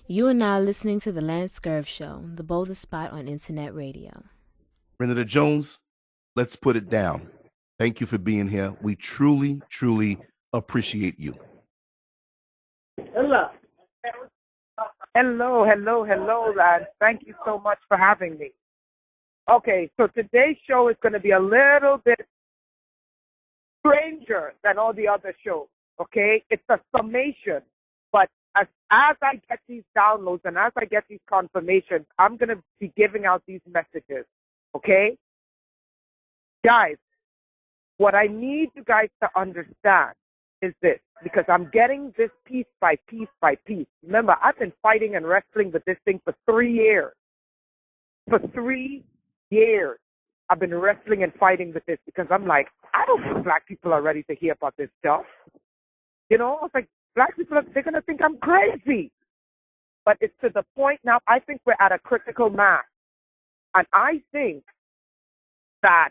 You are now listening to The Lance Scurv Show, the boldest spot on internet radio. Renata Jones, let's put it down. Thank you for being here. We truly, truly appreciate you. Hello. Hello, Lance. Thank you so much for having me. Okay, so today's show is going to be a little bit stranger than all the other shows, okay? It's a summation, but as I get these downloads and as I get these confirmations, I'm going to be giving out these messages, okay? Guys, what I need you guys to understand is this, because I'm getting this piece by piece by piece. Remember, I've been fighting and wrestling with this thing for 3 years. For 3 years, I've been wrestling and fighting with this because I'm like, I don't think black people are ready to hear about this stuff. You know, it's like, black people, they're going to think I'm crazy. But it's to the point now, I think we're at a critical mass. And I think that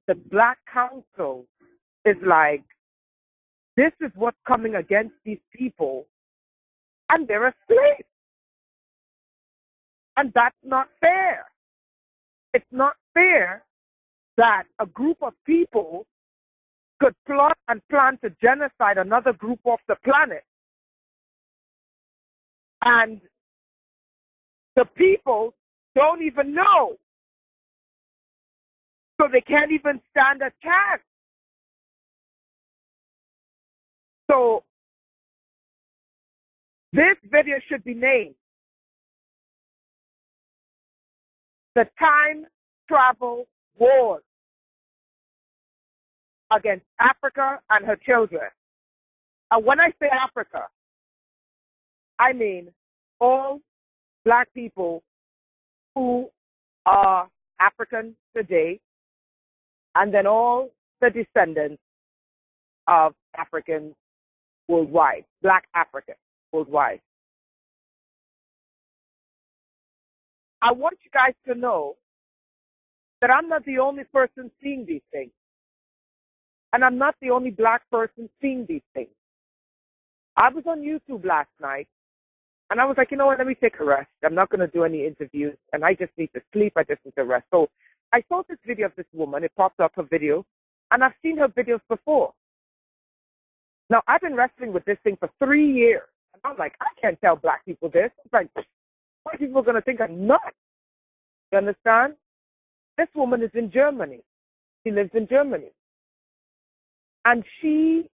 the Black Council is like, this is what's coming against these people, and they're asleep. And that's not fair. It's not fair that a group of people could plot and plan to genocide another group off the planet. And the people don't even know. So they can't even stand a chance. So this video should be named The Time Travel Wars Against Africa and Her Children. And when I say Africa, I mean all black people who are African today, and then all the descendants of Africans worldwide, black Africans worldwide. I want you guys to know that I'm not the only person seeing these things. And I'm not the only black person seeing these things. I was on YouTube last night, and I was like, you know what, let me take a rest. I'm not going to do any interviews, and I just need to sleep. I just need to rest. So I saw this video of this woman. It popped up her video, and I've seen her videos before. Now, I've been wrestling with this thing for 3 years. And I'm like, I can't tell black people this. It's like, white people are going to think I'm nuts. You understand? This woman is in Germany. She lives in Germany. And she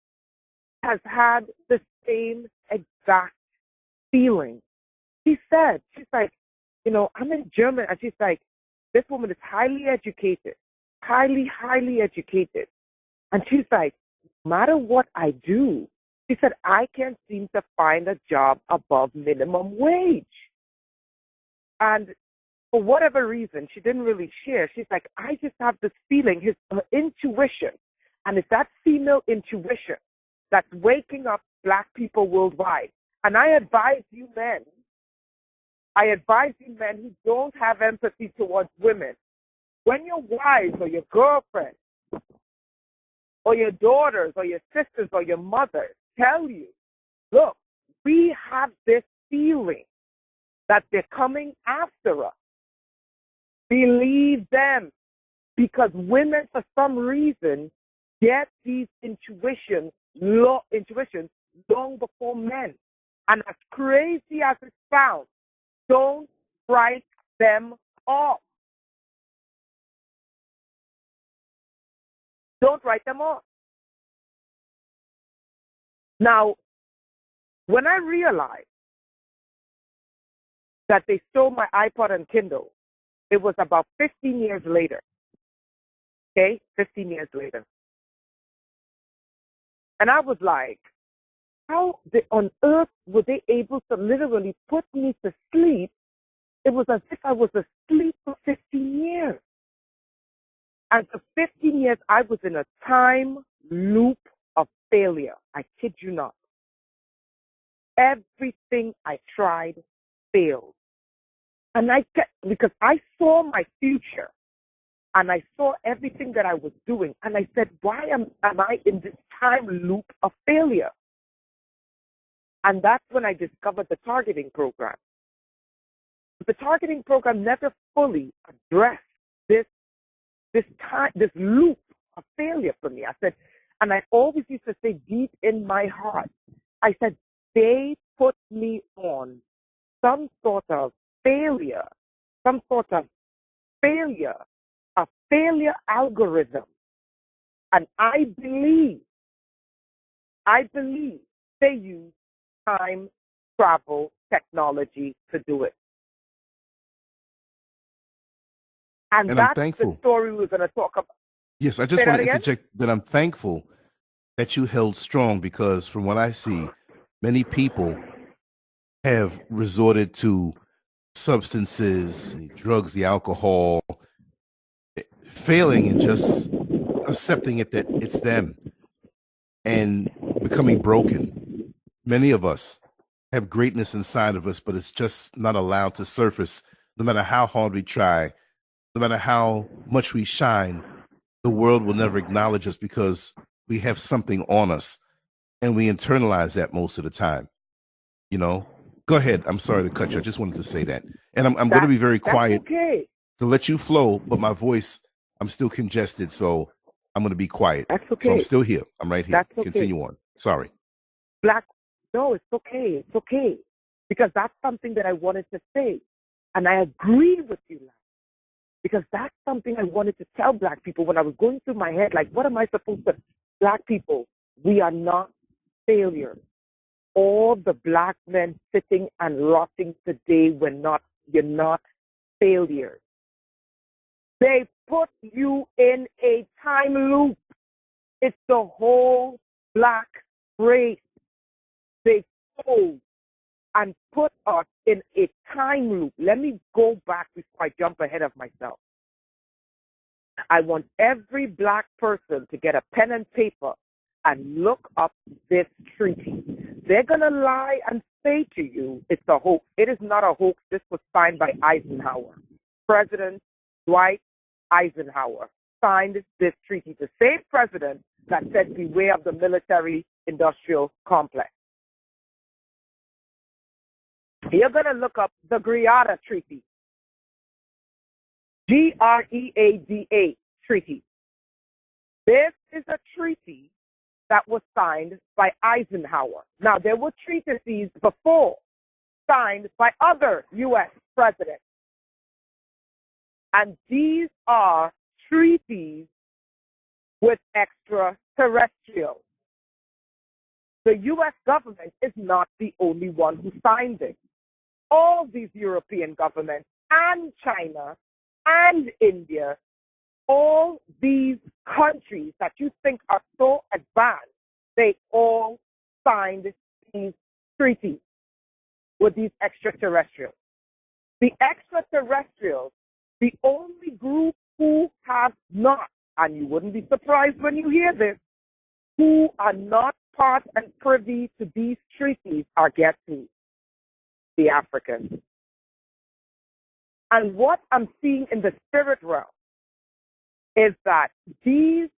has had the same exact feeling. She said, she's like, you know, I'm in Germany. And she's like, this woman is highly educated, highly educated. And she's like, no matter what I do, she said, I can't seem to find a job above minimum wage. And for whatever reason, she didn't really share. She's like, I just have this feeling, her intuition, and it's that female intuition that's waking up black people worldwide. And I advise you men who don't have empathy towards women, when your wives or your girlfriends or your daughters or your sisters or your mothers tell you, look, we have this feeling that they're coming after us, believe them, because women, for some reason, get these intuitions long before men. And as crazy as it sounds, don't write them off. Don't write them off. Now, when I realized that they stole my iPod and Kindle, it was about 15 years later. Okay? 15 years later. And I was like, how on earth were they able to literally put me to sleep? It was as if I was asleep for 15 years. And for 15 years, I was in a time loop of failure. I kid you not. Everything I tried failed. And because I saw my future. And I saw everything that I was doing. And I said, why am I in this time loop of failure? And that's when I discovered the targeting program. The targeting program never fully addressed this loop of failure for me. I said, and I always used to say deep in my heart, I said, they put me on some sort of failure, a failure algorithm. And I believe they use time travel technology to do it. And I'm that's thankful. the story we're going to talk about. Yes, I just want to interject that I'm thankful that you held strong, because from what I see, many people have resorted to substances, drugs, the alcohol, failing and just accepting it that it's them and becoming broken. Many of us have greatness inside of us, but it's just not allowed to surface. No matter how hard we try, no matter how much we shine, the world will never acknowledge us because we have something on us and we internalize that most of the time. You know, go ahead. I'm sorry to cut you. I just wanted to say that. And I'm going to be very quiet to let you flow, but my voice, I'm still congested, so I'm going to be quiet. That's okay. So I'm still here. I'm right here. That's okay. Continue on. Sorry. No, it's okay. It's okay. Because that's something that I wanted to say. And I agree with you, because that's something I wanted to tell Black people when I was going through my head, like, what am I supposed to? Black people, we are not failures. All the Black men sitting and rotting today, you're not failures. They put you in a time loop. It's the whole Black race. They chose and put us in a time loop. Let me go back before I jump ahead of myself. I want every Black person to get a pen and paper and look up this treaty. They're going to lie and say to you it's a hoax. It is not a hoax. This was signed by Eisenhower. President Dwight Eisenhower signed this treaty, the same president that said beware of the military-industrial complex. You're going to look up the Greada Treaty, Greada Treaty. This is a treaty that was signed by Eisenhower. Now, there were treaties before signed by other U.S. presidents. And these are treaties with extraterrestrials. The U.S. government is not the only one who signed it. All these European governments and China and India, all these countries that you think are so advanced, they all signed these treaties with these extraterrestrials. The extraterrestrials, the only group who have not, and you wouldn't be surprised when you hear this, who are not part and privy to these treaties are, guess who? The Africans. And what I'm seeing in the spirit realm is that these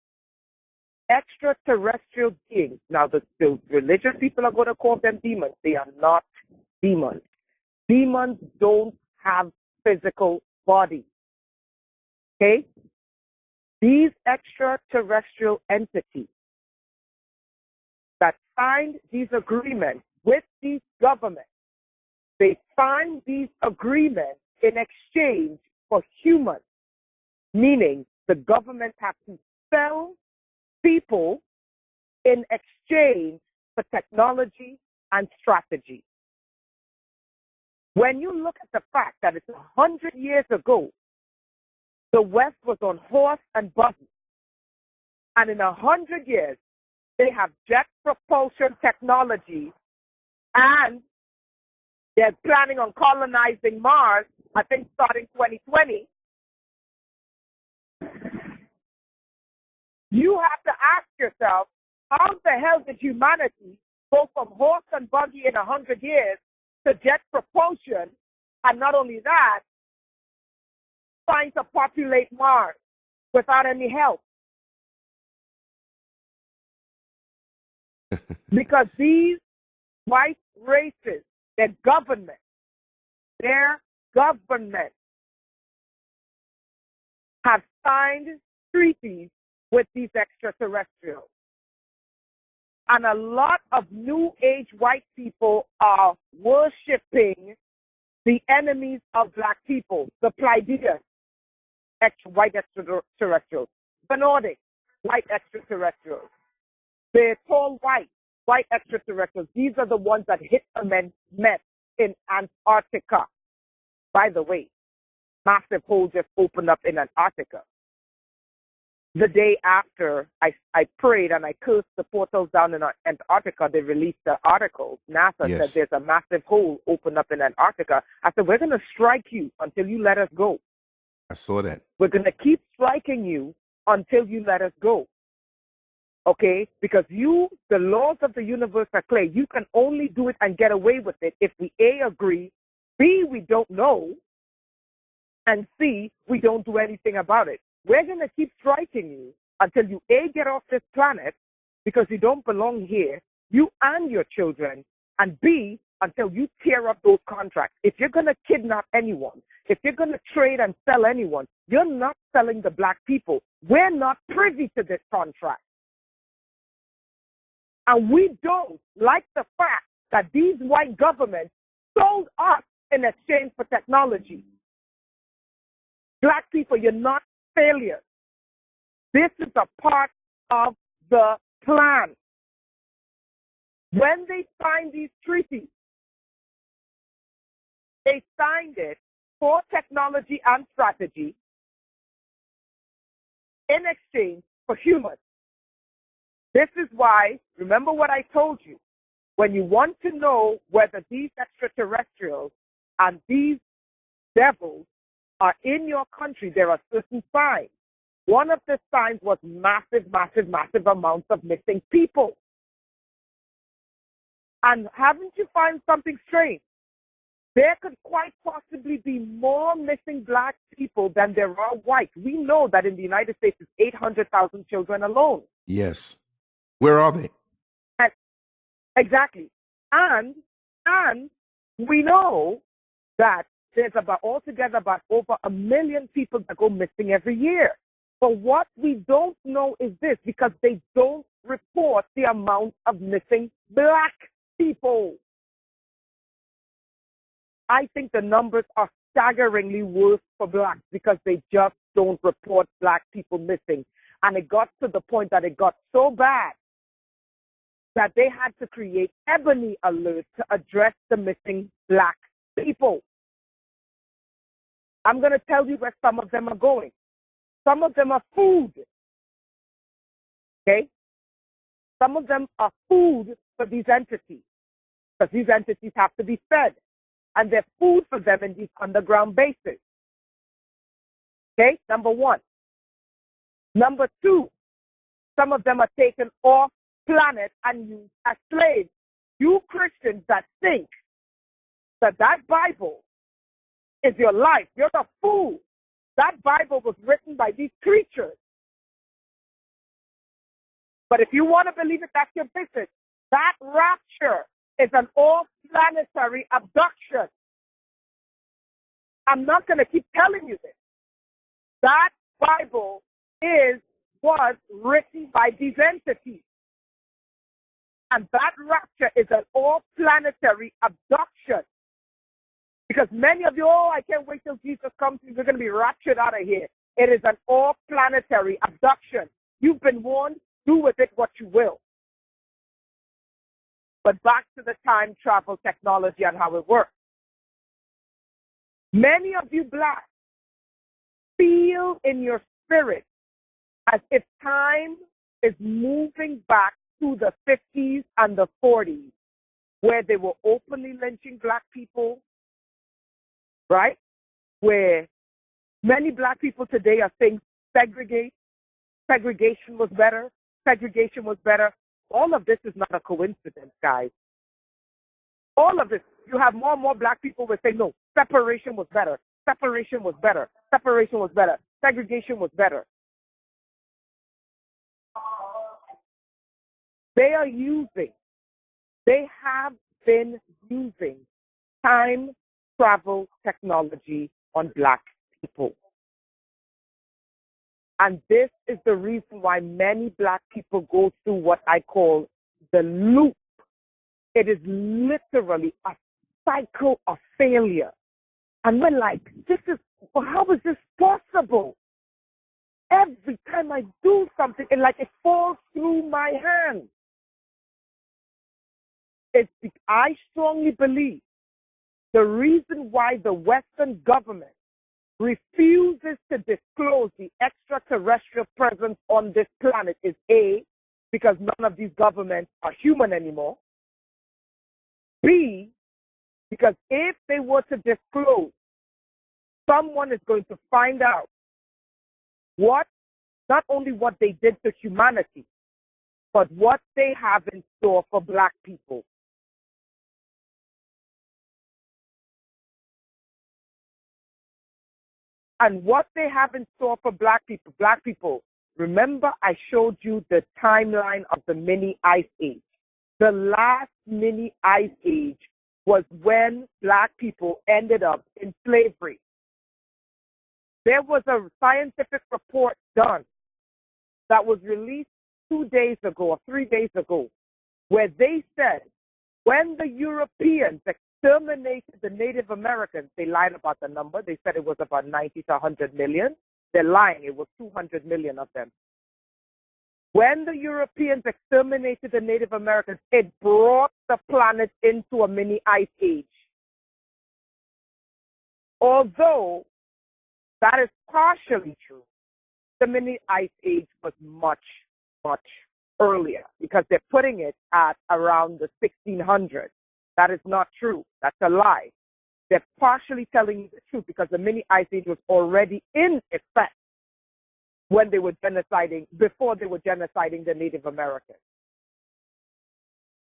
extraterrestrial beings, now the religious people are going to call them demons. They are not demons. Demons don't have physical bodies. Okay? These extraterrestrial entities that signed these agreements with these governments, they signed these agreements in exchange for humans, meaning the government has to sell people in exchange for technology and strategy. When you look at the fact that it's 100 years ago, the West was on horse and buggy, and in 100 years, they have jet propulsion technology, and they're planning on colonizing Mars, I think starting 2020. You have to ask yourself, how the hell did humanity go from horse and buggy in 100 years to jet propulsion, and not only that, trying to populate Mars without any help? Because these white races, their government, their governments have signed treaties with these extraterrestrials. And a lot of New Age white people are worshiping the enemies of black people, the Pleiadians, white extraterrestrials, the Nordic, white extraterrestrials, the tall white extraterrestrials. These are the ones that hit the Met in Antarctica. By the way, massive hole just opened up in Antarctica. The day after I prayed and I cursed the portals down in Antarctica, they released the article. NASA said there's a massive hole opened up in Antarctica. I said, we're going to strike you until you let us go. I saw that. We're going to keep striking you until you let us go. Okay? Because the laws of the universe are clear. You can only do it and get away with it if we A, agree, B, we don't know, and C, we don't do anything about it. We're going to keep striking you until you A, get off this planet because you don't belong here, you and your children, and B, until you tear up those contracts. If you're going to kidnap anyone, if you're going to trade and sell anyone, you're not selling the black people. We're not privy to this contract. And we don't like the fact that these white governments sold us in exchange for technology. Black people, you're not failures. This is a part of the plan. When they signed these treaties, they signed it for technology and strategy in exchange for humans. This is why, remember what I told you, when you want to know whether these extraterrestrials and these devils are in your country, there are certain signs. One of the signs was massive amounts of missing people. And haven't you found something strange? There could quite possibly be more missing black people than there are white. We know that in the United States, it's 800,000 children alone. Yes. Where are they? And, exactly. And we know that there's altogether about over 1 million people that go missing every year. But what we don't know is this, because they don't report the amount of missing black people. I think the numbers are staggeringly worse for blacks because they just don't report black people missing. And it got to the point that it got so bad that they had to create ebony alerts to address the missing black people. I'm going to tell you where some of them are going. Some of them are food. Okay? Some of them are food for these entities, because these entities have to be fed. And there's food for them in these underground bases. Okay? Number one. Number two, some of them are taken off planet and used as slaves. You Christians that think that Bible is your life, you're a fool. That Bible was written by these creatures. But if you want to believe it, that's your business. That rapture is an all-planetary abduction. I'm not going to keep telling you this. That Bible was written by these entities. And that rapture is an all-planetary abduction. Because many of you, I can't wait till Jesus comes, we're going to be raptured out of here. It is an all-planetary abduction. You've been warned, do with it what you will. But back to the time travel technology and how it works. Many of you blacks feel in your spirit as if time is moving back to the 50s and the 40s, where they were openly lynching black people, right? Where many black people today are saying segregation was better, segregation was better. All of this is not a coincidence, guys. All of this, you have more and more black people will say, no, separation was better, separation was better, separation was better, segregation was better. They have been using time travel technology on black people. And this is the reason why many black people go through what I call the loop. It is literally a cycle of failure. And we're like, how is this possible? Every time I do something, it falls through my hands. I strongly believe the reason why the Western government refuses to disclose the extraterrestrial presence on this planet is A, because none of these governments are human anymore. B, because if they were to disclose, someone is going to find out not only what they did to humanity, but what they have in store for black people. And what they have in store for black people, remember I showed you the timeline of the mini ice age. The last mini ice age was when black people ended up in slavery. There was a scientific report done that was released 2 days ago or 3 days ago, where they said when the Europeans exterminated the Native Americans, they lied about the number. They said it was about 90 to 100 million. They're lying. It was 200 million of them. When the Europeans exterminated the Native Americans, it brought the planet into a mini ice age. Although that is partially true, the mini ice age was much, much earlier because they're putting it at around the 1600s. That is not true. That's a lie. They're partially telling you the truth because the mini ice age was already in effect when they were before they were genociding the Native Americans.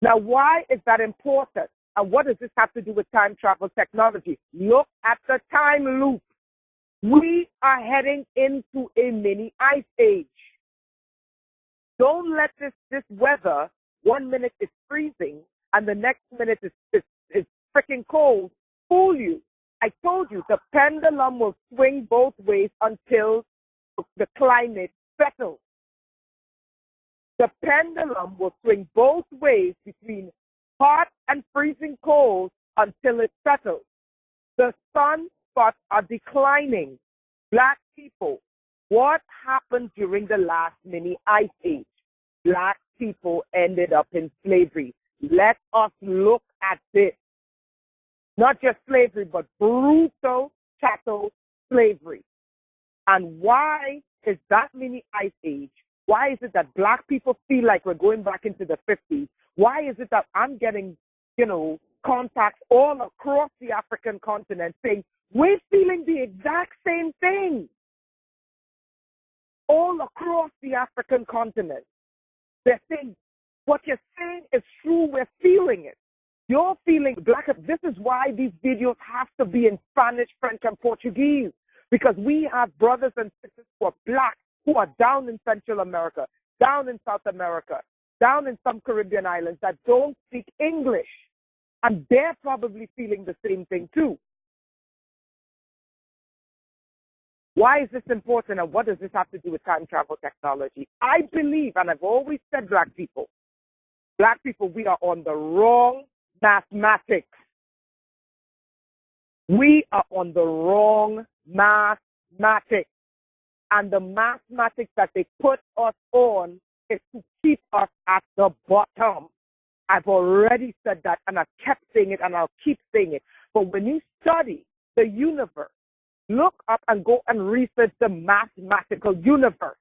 Now, why is that important? And what does this have to do with time travel technology? Look at the time loop. We are heading into a mini ice age. Don't let this weather, 1 minute is freezing and the next minute is freaking cold, fool you. I told you the pendulum will swing both ways until the climate settles. The pendulum will swing both ways between hot and freezing cold until it settles. The sunspots are declining. Black people, what happened during the last mini ice age? Black people ended up in slavery. Let us look at this. Not just slavery, but brutal chattel slavery. And why is that mini ice age? Why is it that black people feel like we're going back into the 50s? Why is it that I'm getting, contacts all across the African continent saying, we're feeling the exact same thing. All across the African continent. They're saying, what you're saying is true, we're feeling it. You're feeling black. This is why these videos have to be in Spanish, French, and Portuguese. Because we have brothers and sisters who are black, who are down in Central America, down in South America, down in some Caribbean islands that don't speak English. And they're probably feeling the same thing too. Why is this important and what does this have to do with time travel technology? I believe, and I've always said black people, we are on the wrong mathematics. We are on the wrong mathematics. And the mathematics that they put us on is to keep us at the bottom. I've already said that and I've kept saying it and I'll keep saying it. But when you study the universe, look up and go and research the mathematical universe.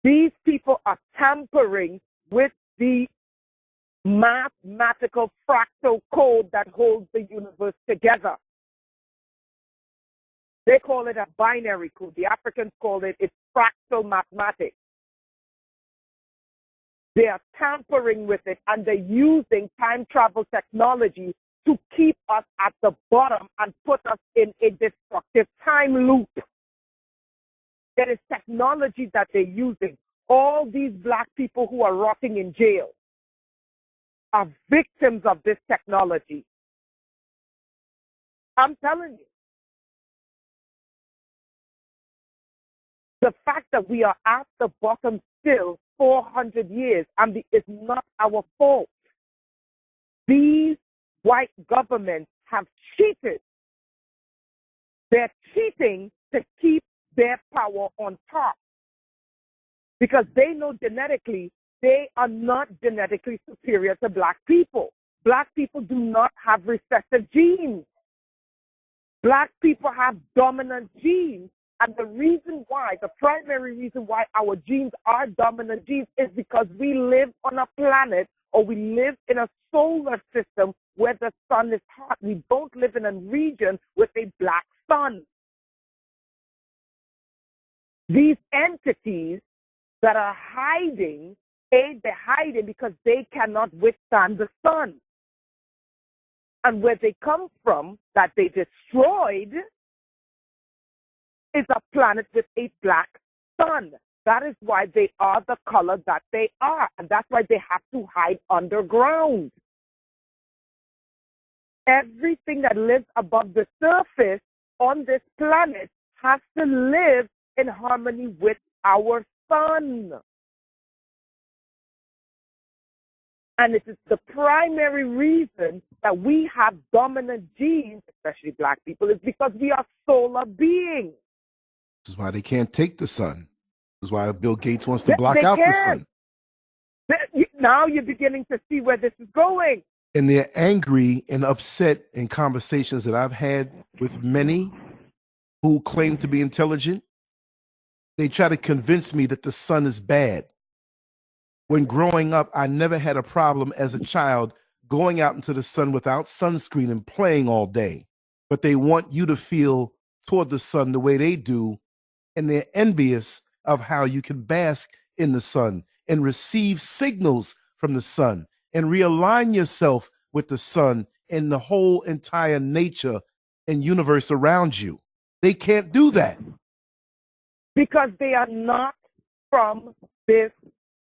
These people are tampering with the mathematical fractal code that holds the universe together. They call it a binary code. The Africans call it's fractal mathematics. They are tampering with it and they're using time travel technology to keep us at the bottom and put us in a destructive time loop. There is technology that they're using. All these black people who are rotting in jail are victims of this technology. I'm telling you. The fact that we are at the bottom still 400 years, and it's not our fault. These white governments have cheated. They're cheating to keep their power on top because they know genetically they are not genetically superior to black people. Black people do not have recessive genes. Black people have dominant genes. And the reason why, the primary reason why our genes are dominant genes is because we live on a planet or we live in a solar system where the sun is hot. We don't live in a region with a black sun. These entities that are hiding, they're hiding because they cannot withstand the sun. And where they come from, that they destroyed, is a planet with a black sun. That is why they are the color that they are. And that's why they have to hide underground. Everything that lives above the surface on this planet has to live in harmony with our sun. And it is the primary reason that we have dominant genes, especially black people, is because we are solar beings. This is why they can't take the sun. This is why Bill Gates wants to block out the sun. Now you're beginning to see where this is going. And they're angry and upset in conversations that I've had with many who claim to be intelligent. They try to convince me that the sun is bad. When growing up, I never had a problem as a child going out into the sun without sunscreen and playing all day. But they want you to feel toward the sun the way they do, and they're envious of how you can bask in the sun and receive signals from the sun and realign yourself with the sun and the whole entire nature and universe around you. They can't do that. Because they are not from this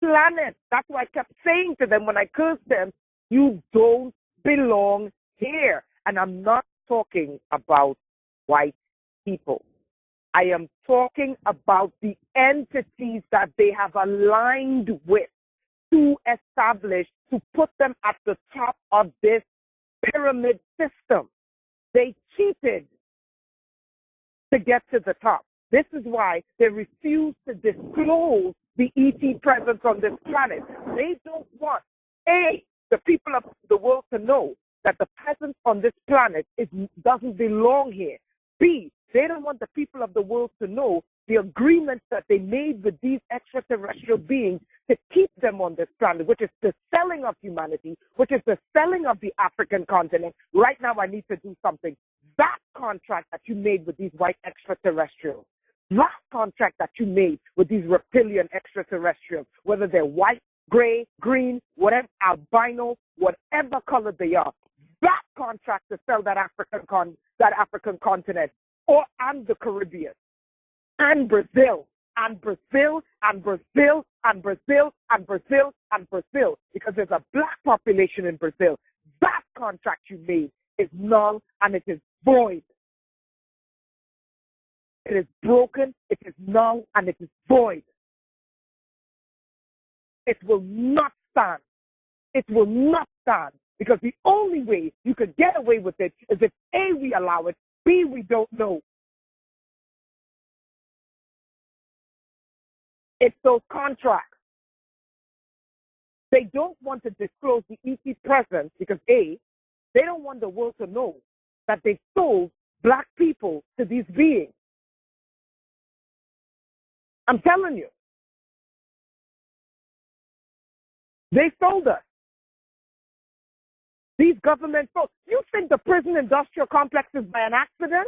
planet. That's why I kept saying to them when I cursed them, you don't belong here. And I'm not talking about white people. I am talking about the entities that they have aligned with to establish, to put them at the top of this pyramid system. They cheated to get to the top. This is why they refuse to disclose the ET presence on this planet. They don't want, A, the people of the world to know that the presence on this planet doesn't belong here. B, they don't want the people of the world to know the agreements that they made with these extraterrestrial beings to keep them on this planet, which is the selling of humanity, which is the selling of the African continent. Right now, I need to do something. That contract that you made with these white extraterrestrials, that contract that you made with these reptilian extraterrestrials, whether they're white, gray, green, whatever, albino, whatever color they are, that contract to sell that African continent, and the Caribbean, and Brazil, and Brazil, and Brazil, and Brazil, and Brazil, and Brazil, because there's a black population in Brazil. That contract you made is null and it is void. It is broken, it is null, and it is void. It will not stand. It will not stand, because the only way you could get away with it is if A, we allow it, B, we don't know. It's those contracts. They don't want to disclose the ET presence because A, they don't want the world to know that they sold black people to these beings. I'm telling you. They sold us. These government folks. You think the prison industrial complex is by an accident?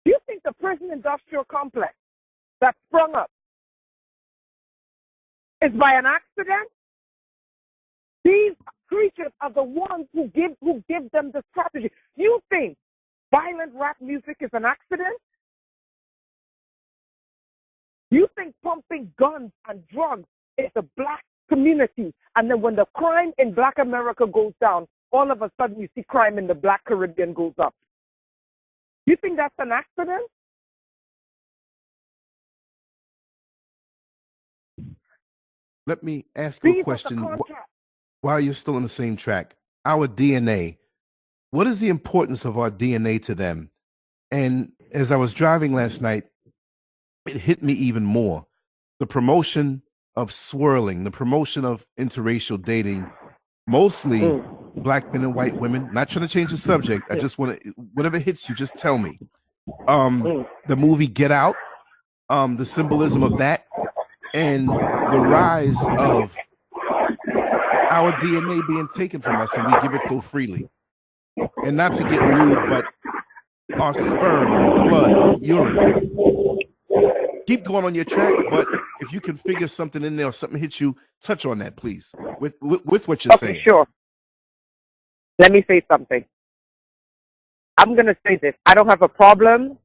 You think the prison industrial complex that sprung up is by an accident? These creatures are the ones who give them the strategy. You think violent rap music is an accident? You think pumping guns and drugs is the black community, and then when the crime in black America goes down, all of a sudden you see crime in the Black Caribbean goes up. You think that's an accident? Let me ask you a These are the question contracts. while you're still on the same track. Our DNA, what is the importance of our DNA to them? And as I was driving last night, it hit me even more. The promotion of swirling, the promotion of interracial dating, mostly Black men and white women. Not trying to change the subject. I just want to, whatever hits you, just tell me. The movie Get Out, the symbolism of that, and the rise of our DNA being taken from us and we give it so freely. And not to get lewd, but our sperm, our blood, our urine. Keep going on your track, but if you can figure something in there or something hits you, touch on that, please, with what you're saying. Sure. Let me say something. I'm going to say this. I don't have a problem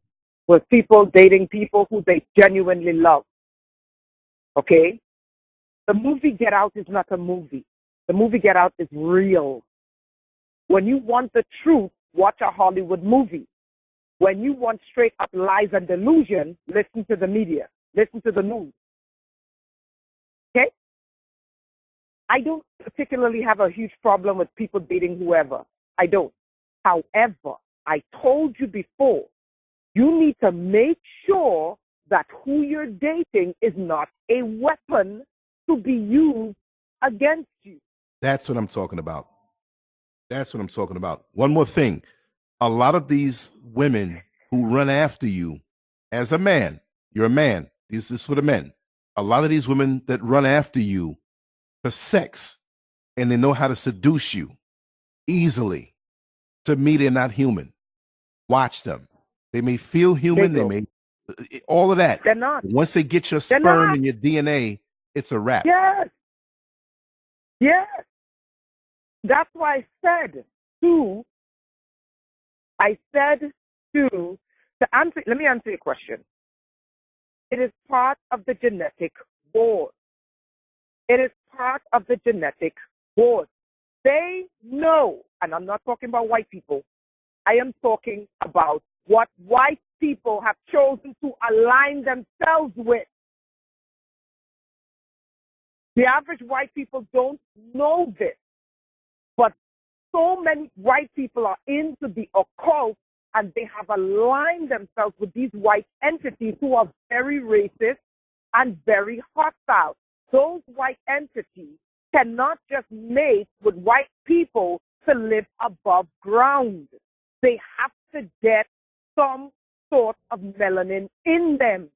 with people dating people who they genuinely love. Okay? The movie Get Out is not a movie. The movie Get Out is real. When you want the truth, watch a Hollywood movie. When you want straight up lies and delusion, listen to the media. Listen to the news. Okay? I don't particularly have a huge problem with people dating whoever. I don't. However, I told you before, you need to make sure that who you're dating is not a weapon to be used against you. That's what I'm talking about. That's what I'm talking about. One more thing. A lot of these women who run after you as a man, you're a man. This is for the men. A lot of these women that run after you for sex and they know how to seduce you easily. To me, they're not human. Watch them. They may feel human. They may, all of that. They're not. Once they get your sperm and your DNA, it's a wrap. Yes. Yes. That's why I said to answer, let me answer your question. It is part of the genetic war. It is part of the genetic war. They know, and I'm not talking about white people, I am talking about what white people have chosen to align themselves with. The average white people don't know this, but so many white people are into the occult and they have aligned themselves with these white entities who are very racist and very hostile. Those white entities cannot just mate with white people to live above ground. They have to get some sort of melanin in them.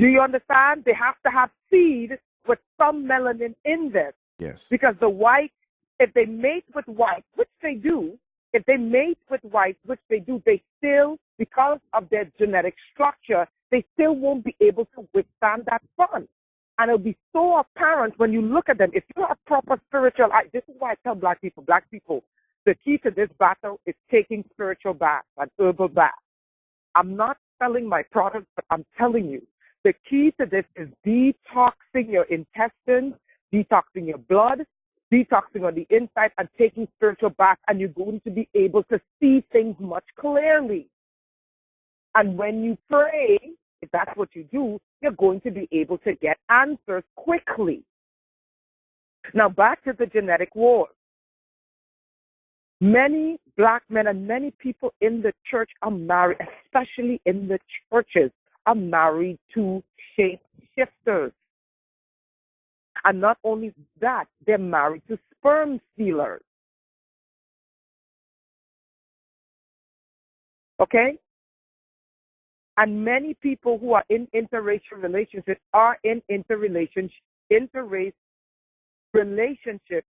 Do you understand? They have to have seed with some melanin in them. Yes. Because the white, if they mate with white, which they do, if they mate with white, which they do, they still, because of their genetic structure, they still won't be able to withstand that sun. And it'll be so apparent when you look at them. If you have proper spiritual, this is why I tell black people, the key to this battle is taking spiritual baths and herbal baths. I'm not selling my product, but I'm telling you, the key to this is detoxing your intestines, detoxing your blood, detoxing on the inside, and taking spiritual baths, and you're going to be able to see things much clearly. And when you pray, if that's what you do, you're going to be able to get answers quickly. Now back to the genetic war. Many black men and many people in the church are married, especially in the churches, are married to shapeshifters. And not only that, they're married to sperm stealers. Okay? And many people who are in interracial relationships are in interrace relationships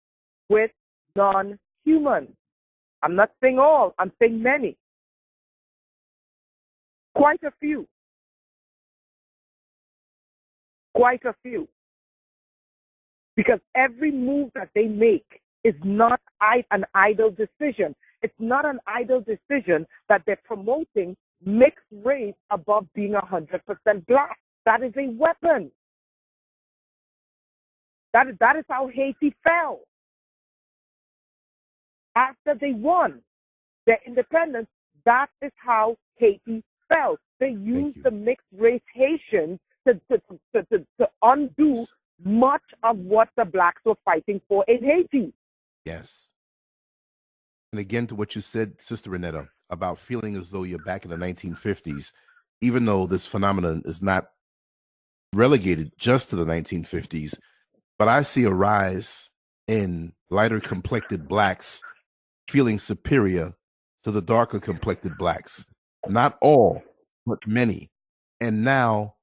with non-humans. I'm not saying all, I'm saying many. Quite a few. Quite a few. Because every move that they make is not an idle decision. It's not an idle decision that they're promoting mixed race above being 100% black. That is a weapon. That is how Haiti fell. After they won their independence, that is how Haiti fell. They used the mixed race Haitians to undo much of what the blacks were fighting for in Haiti. Yes. And again, to what you said, Sister Renetta, about feeling as though you're back in the 1950s, even though this phenomenon is not relegated just to the 1950s, but I see a rise in lighter complected blacks feeling superior to the darker complected blacks. Not all, but many. And now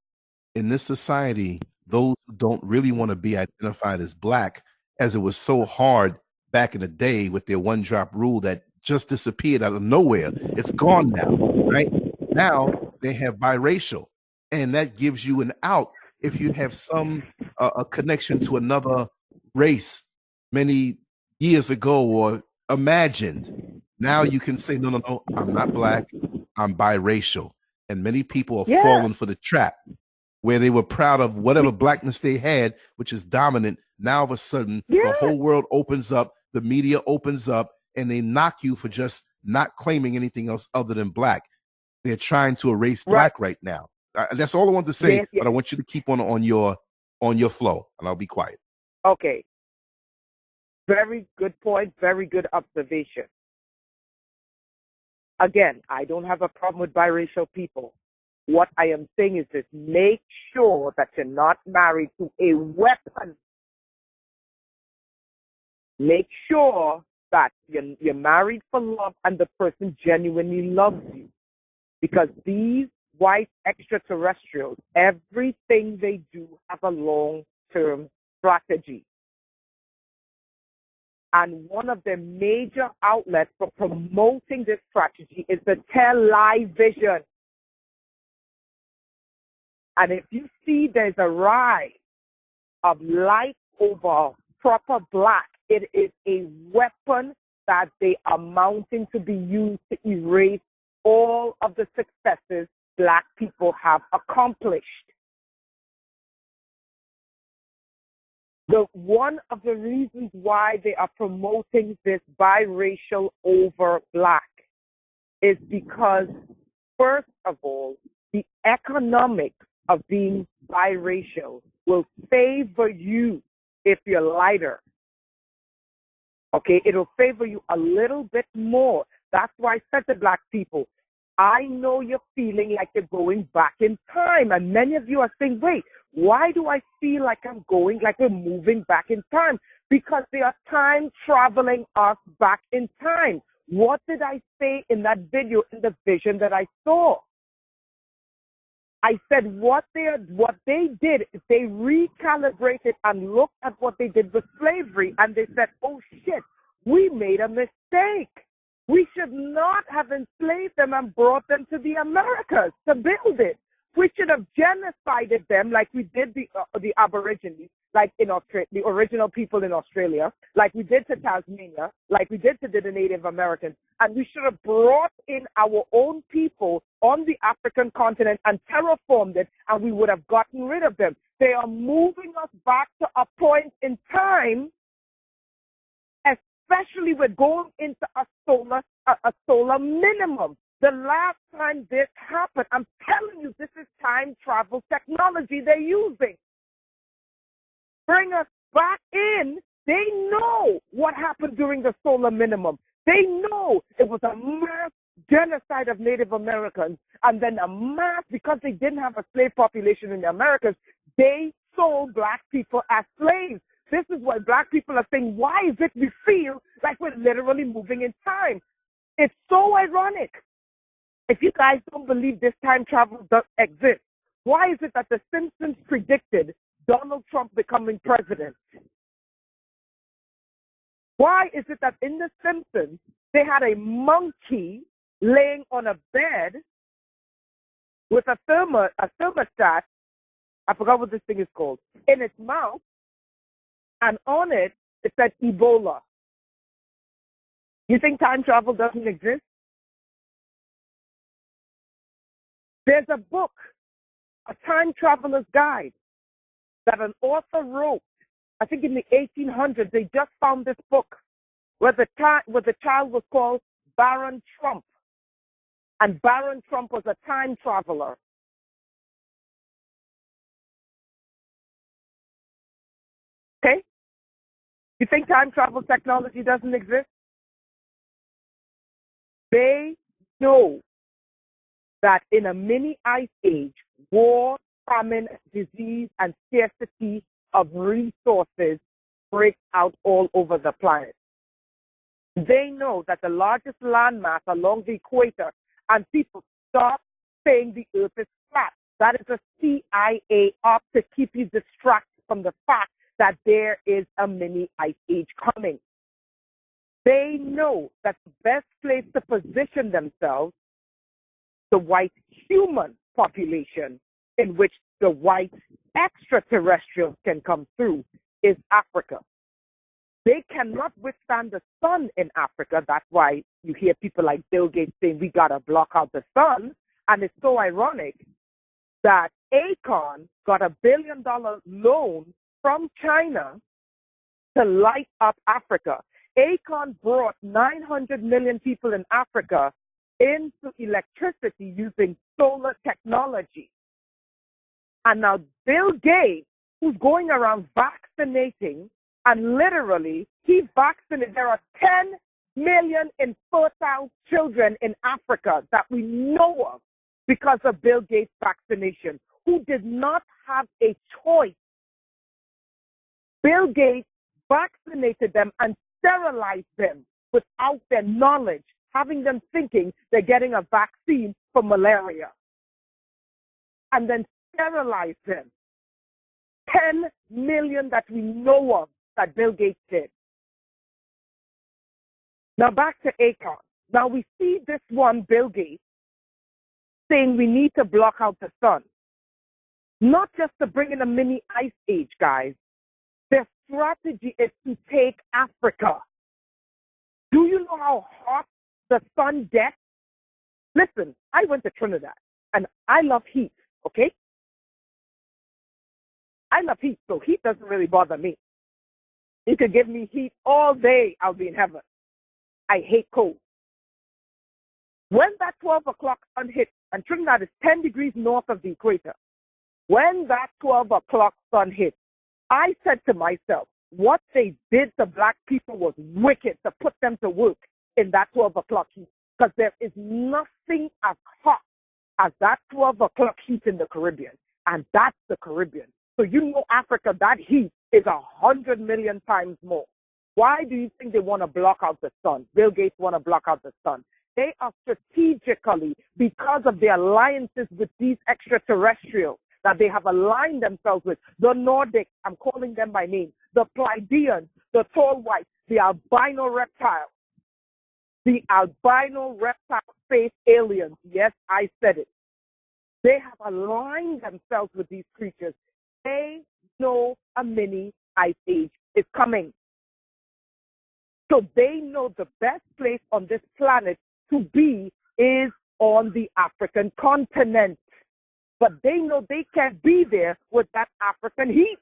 in this society, those who don't really want to be identified as black, as it was so hard back in the day with their one drop rule that just disappeared out of nowhere. It's gone now, right? Now they have biracial, and that gives you an out if you have some a connection to another race many years ago or imagined. Now you can say, no, I'm not black, I'm biracial. And many people are falling for the trap where they were proud of whatever blackness they had, which is dominant. Now, all of a sudden, the whole world opens up, the media opens up, and they knock you for just not claiming anything else other than black. They're trying to erase black right now. That's all I wanted to say, but I want you to keep on your flow, and I'll be quiet. Okay. Very good point. Very good observation. Again, I don't have a problem with biracial people. What I am saying is this: make sure that you're not married to a weapon. Make sure that you're married for love and the person genuinely loves you. Because these white extraterrestrials, everything they do have a long-term strategy. And one of the major outlets for promoting this strategy is the television. And if you see there's a rise of light over proper black, it is a weapon that they are mounting to be used to erase all of the successes black people have accomplished. One of the reasons why they are promoting this biracial over black is because, first of all, the economics of being biracial will favor you if you're lighter. Okay, it'll favor you a little bit more. That's why I said to black people, I know you're feeling like you're going back in time. And many of you are saying, wait, why do I feel like I'm going, like we're moving back in time? Because they are time traveling us back in time. What did I say in that video, in the vision that I saw? I said what they did is they recalibrated and looked at what they did with slavery, and they said, oh shit, we made a mistake. We should not have enslaved them and brought them to the Americas to build it. We should have genocided them like we did the Aborigines, like in Australia, the original people in Australia, like we did to Tasmania, like we did to the Native Americans. And we should have brought in our own people on the African continent and terraformed it, and we would have gotten rid of them. They are moving us back to a point in time, especially we're going into a solar minimum. The last time this happened, I'm telling you, this is time travel technology they're using. Bring us back in. They know what happened during the solar minimum. They know it was a mass genocide of Native Americans, and then a mass, because they didn't have a slave population in the Americas, they sold black people as slaves. This is why black people are saying, why is it we feel like we're literally moving in time? It's so ironic. If you guys don't believe this time travel does exist, why is it that the Simpsons predicted Donald Trump becoming president? Why is it that in the Simpsons they had a monkey laying on a bed with a thermostat, I forgot what this thing is called, in its mouth, and on it said Ebola? You think time travel doesn't exist? There's a book, A Time Traveler's Guide, that an author wrote, I think in the 1800s. They just found this book where the child was called Baron Trump. And Baron Trump was a time traveler. Okay? You think time travel technology doesn't exist? They know that in a mini ice age, war, famine, disease, and scarcity of resources break out all over the planet. They know that the largest landmass along the equator, and people stop saying the earth is flat. That is a CIA op to keep you distracted from the fact that there is a mini ice age coming. They know that the best place to position themselves, the white human population in which the white extraterrestrials can come through, is Africa. They cannot withstand the sun in Africa. That's why you hear people like Bill Gates saying we got to block out the sun. And it's so ironic that Akon got $1 billion loan from China to light up Africa. Akon brought 900 million people in Africa into electricity using solar technology. And now Bill Gates, who's going around vaccinating, and literally he vaccinated, there are 10 million infertile children in Africa that we know of because of Bill Gates' vaccination, who did not have a choice. Bill Gates vaccinated them and sterilized them without their knowledge, having them thinking they're getting a vaccine for malaria, and then sterilized them. 10 million that we know of that Bill Gates did. Now back to Akon. Now we see this one, Bill Gates, saying we need to block out the sun. Not just to bring in a mini ice age, guys. Their strategy is to take Africa. Do you know how hot the sun gets? Listen, I went to Trinidad, and I love heat, okay? I love heat, so heat doesn't really bother me. You could give me heat all day, I'll be in heaven. I hate cold. When that 12 o'clock sun hits, and Trinidad is 10 degrees north of the equator, when that 12 o'clock sun hits, I said to myself, what they did to black people was wicked, to put them to work in that 12 o'clock heat. Because there is nothing as hot as that 12 o'clock heat in the Caribbean. And that's the Caribbean. So you know Africa, that heat is 100 million times more. Why do you think they want to block out the sun? Bill Gates want to block out the sun. They are strategically, because of their alliances with these extraterrestrials that they have aligned themselves with, the Nordics, I'm calling them by name, the Pleiadians, the tall whites, the albino reptiles, the albino reptile space aliens. Yes, I said it. They have aligned themselves with these creatures. They know a mini ice age is coming. So they know the best place on this planet to be is on the African continent. But they know they can't be there with that African heat.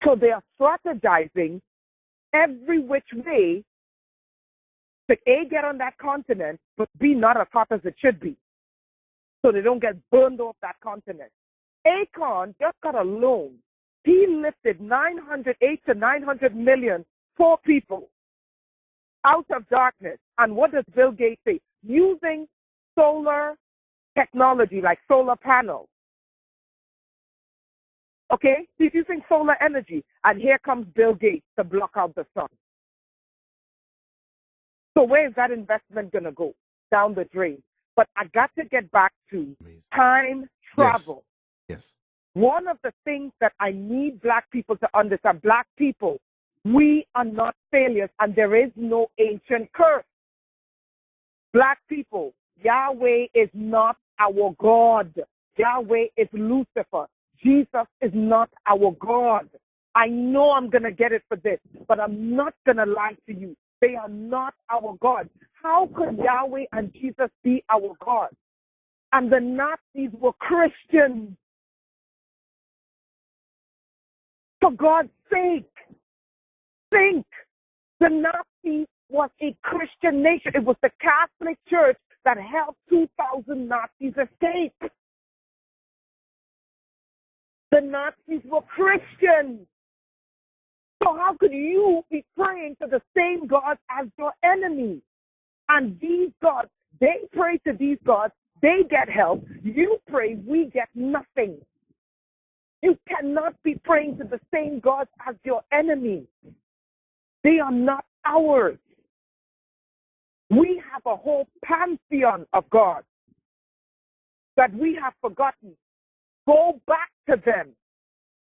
So they are strategizing every which way to A, get on that continent, but B, not as hot as it should be, so they don't get burned off that continent. Akon just got a loan. He lifted 8 to 900 million poor people out of darkness. And what does Bill Gates say? Using solar technology like solar panels. Okay? He's using solar energy. And here comes Bill Gates to block out the sun. So where is that investment going to go? Down the drain. But I got to get back to time travel. Yes. One of the things that I need black people to understand, black people, we are not failures and there is no ancient curse. Black people, Yahweh is not our God. Yahweh is Lucifer. Jesus is not our God. I know I'm going to get it for this, but I'm not going to lie to you. They are not our God. how could Yahweh and Jesus be our God? And the Nazis were Christians. For God's sake, think. The Nazis was a Christian nation. It was the Catholic Church that helped 2,000 Nazis escape. The Nazis were Christians. So how could you be praying to the same God as your enemy? And these gods, they pray to these gods, they get help. You pray, we get nothing. You cannot be praying to the same gods as your enemy. They are not ours. We have a whole pantheon of gods that we have forgotten. Go back to them.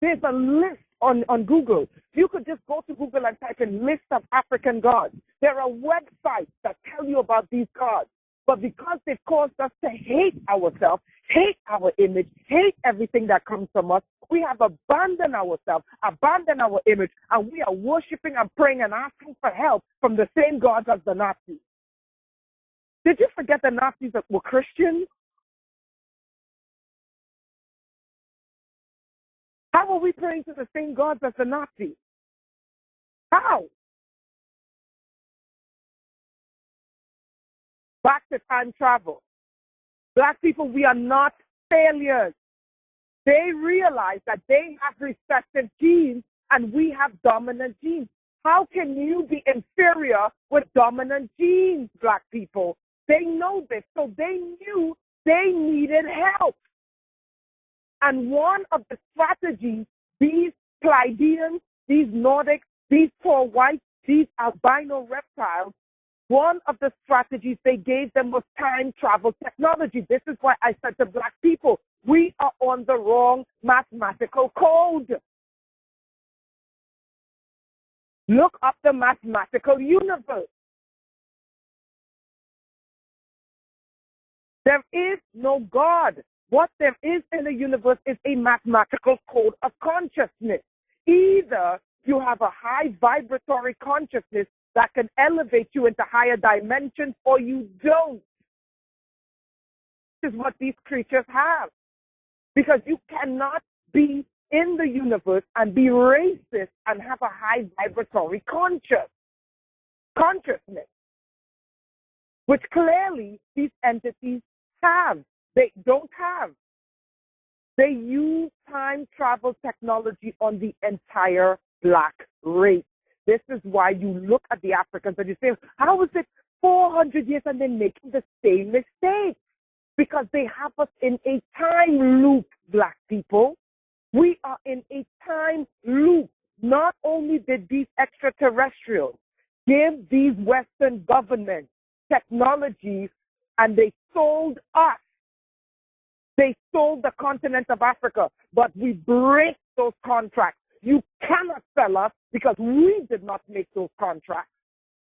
There's a list on Google. You could just go to Google and type in list of African gods. There are websites that tell you about these gods. But because they've caused us to hate ourselves, hate our image, hate everything that comes from us, we have abandoned ourselves, abandoned our image, and we are worshiping and praying and asking for help from the same gods as the Nazis. Did you forget the Nazis that were Christians? How are we praying to the same gods as the Nazis? How? Back to time travel. Black people, we are not failures. They realize that they have recessive genes and we have dominant genes. How can you be inferior with dominant genes, Black people? They know this, so they knew they needed help. And one of the strategies these Pleiadians, these Nordics, these poor whites, these albino reptiles, one of the strategies they gave them was time travel technology. This is why I said to Black people, we are on the wrong mathematical code. Look up the mathematical universe. There is no God. What there is in the universe is a mathematical code of consciousness. Either you have a high vibratory consciousness that can elevate you into higher dimensions, or you don't. This is what these creatures have. Because you cannot be in the universe and be racist and have a high vibratory consciousness, which clearly these entities have. They don't have. They use time travel technology on the entire Black race. This is why you look at the Africans and you say, how is it 400 years and they're making the same mistake? Because they have us in a time loop, Black people. We are in a time loop. Not only did these extraterrestrials give these Western governments technologies and they sold us. They sold the continent of Africa, but we break those contracts. You cannot sell us because we did not make those contracts.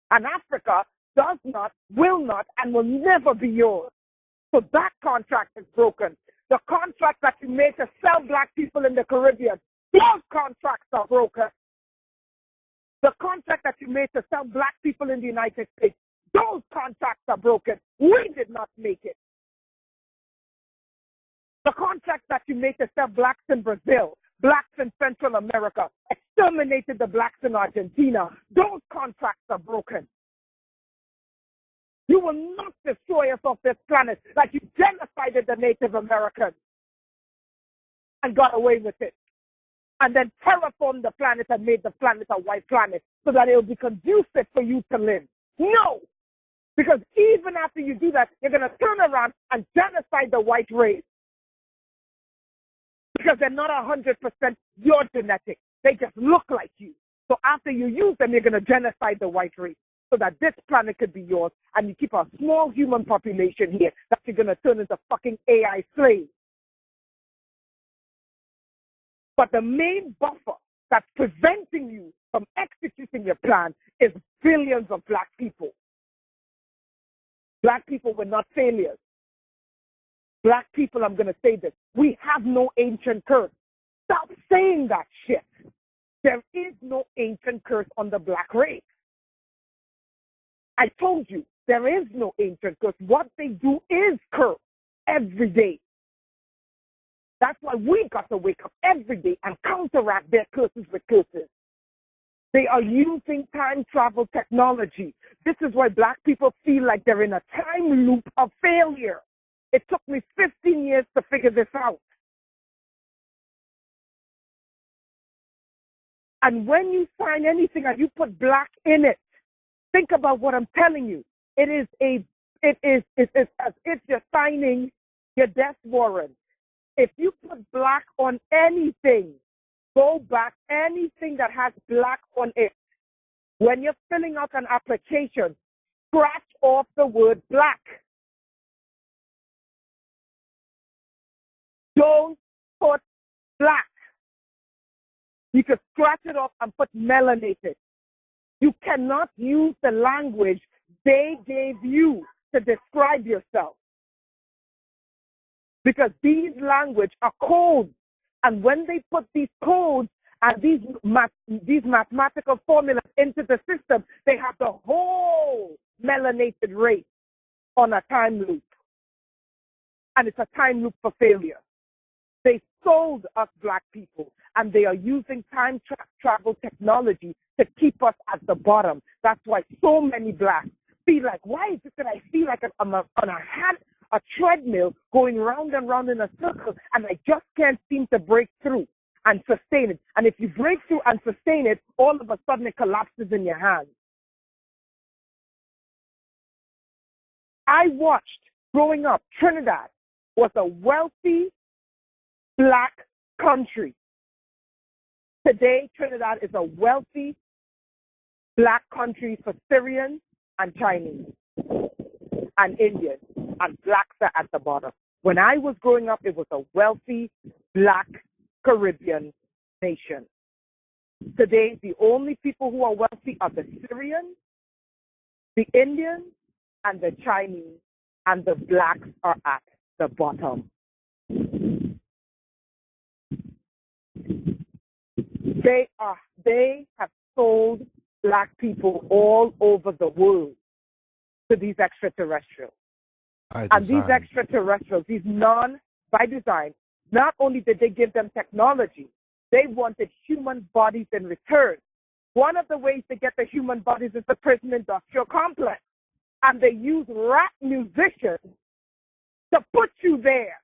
And Africa does not, will not, and will never be yours. So that contract is broken. The contract that you made to sell Black people in the Caribbean, those contracts are broken. The contract that you made to sell Black people in the United States, those contracts are broken. We did not make it. The contract that you made to sell Blacks in Brazil, Blacks in Central America, exterminated the Blacks in Argentina, those contracts are broken. You will not destroy us off this planet like you genocided the Native Americans and got away with it. And then terraformed the planet and made the planet a white planet so that it will be conducive for you to live. No! Because even after you do that, you're going to turn around and genocide the white race. Because they're not 100% your genetics. They just look like you. So after you use them, you're going to genocide the white race so that this planet could be yours, and you keep a small human population here that you're going to turn into fucking AI slaves. But the main buffer that's preventing you from executing your plan is billions of Black people. Black people were not failures. Black people, I'm going to say this, we have no ancient curse. Stop saying that shit. There is no ancient curse on the Black race. I told you, there is no ancient curse. What they do is curse every day. That's why we got to wake up every day and counteract their curses with curses. They are using time travel technology. This is why black people feel like they're in a time loop of failure. It took me 15 years to figure this out. And when you sign anything and you put black in it, think about what I'm telling you. It's as if you're signing your death warrant. If you put black on anything, go back, anything that has black on it. When you're filling out an application, scratch off the word black. Don't put black. You could scratch it off and put melanated. You cannot use the language they gave you to describe yourself. Because these language are codes. And when they put these codes and these mathematical formulas into the system, they have the whole melanated race on a time loop. And it's a time loop for failure. They sold us black people, and they are using time travel technology to keep us at the bottom. That's why so many blacks feel like, why is it that I feel like I'm on a treadmill going round and round in a circle, and I just can't seem to break through and sustain it. And if you break through and sustain it, all of a sudden it collapses in your hands. I watched, growing up, Trinidad was a wealthy black country. Today, Trinidad is a wealthy black country for Syrians and Chinese and Indians, and blacks are at the bottom. When I was growing up, it was a wealthy black Caribbean nation. Today, the only people who are wealthy are the Syrians, the Indians, and the Chinese, and the blacks are at the bottom. They have sold black people all over the world to these extraterrestrials. And these extraterrestrials, by design, not only did they give them technology, they wanted human bodies in return. One of the ways to get the human bodies is the prison industrial complex. And they use rap musicians to put you there.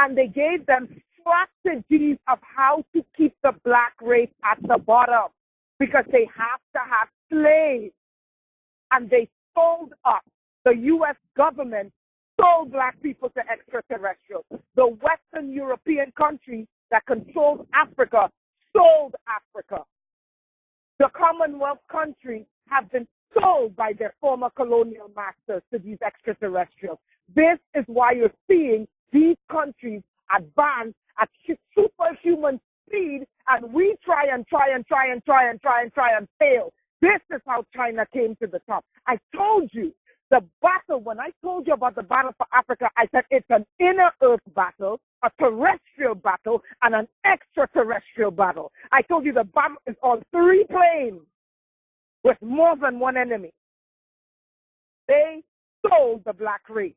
And they gave them strategies of how to keep the black race at the bottom, because they have to have slaves. And they sold us. The U.S. government sold black people to extraterrestrials. The Western European countries that controlled Africa sold Africa. The Commonwealth countries have been sold by their former colonial masters to these extraterrestrials. This is why you're seeing these countries advance at superhuman speed, and we try and fail. This is how China came to the top. I told you the battle, when I told you about the battle for Africa, I said it's an inner earth battle, a terrestrial battle, and an extraterrestrial battle. I told you the battle is on 3 planes with more than one enemy. They sold the black race.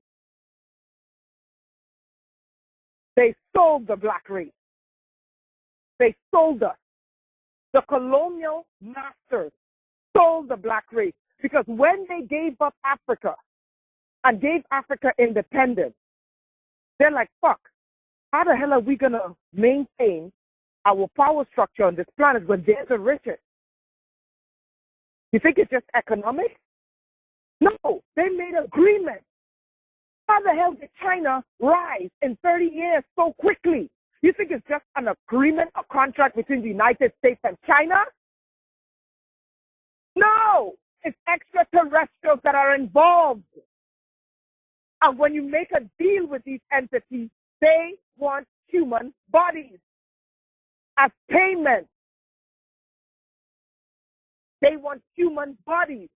They sold the black race. They sold us. The colonial masters sold the black race, because when they gave up Africa and gave Africa independence, they're like, fuck, how the hell are we going to maintain our power structure on this planet when they're the richest? You think it's just economic? No, they made agreements. How the hell did China rise in 30 years so quickly? You think it's just an agreement, a contract between the United States and China? No, it's extraterrestrials that are involved. And when you make a deal with these entities, they want human bodies as payment. They want human bodies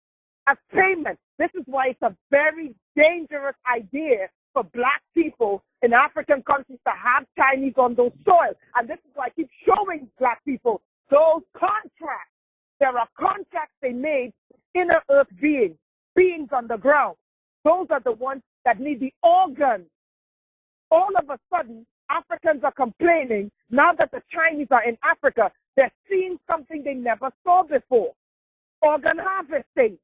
as payment. This is why it's a very dangerous idea for black people in African countries to have Chinese on those soil. And this is why I keep showing black people those contracts. There are contracts they made with inner earth beings, beings on the ground. Those are the ones that need the organs. All of a sudden, Africans are complaining now that the Chinese are in Africa. They're seeing something they never saw before. Organ harvesting.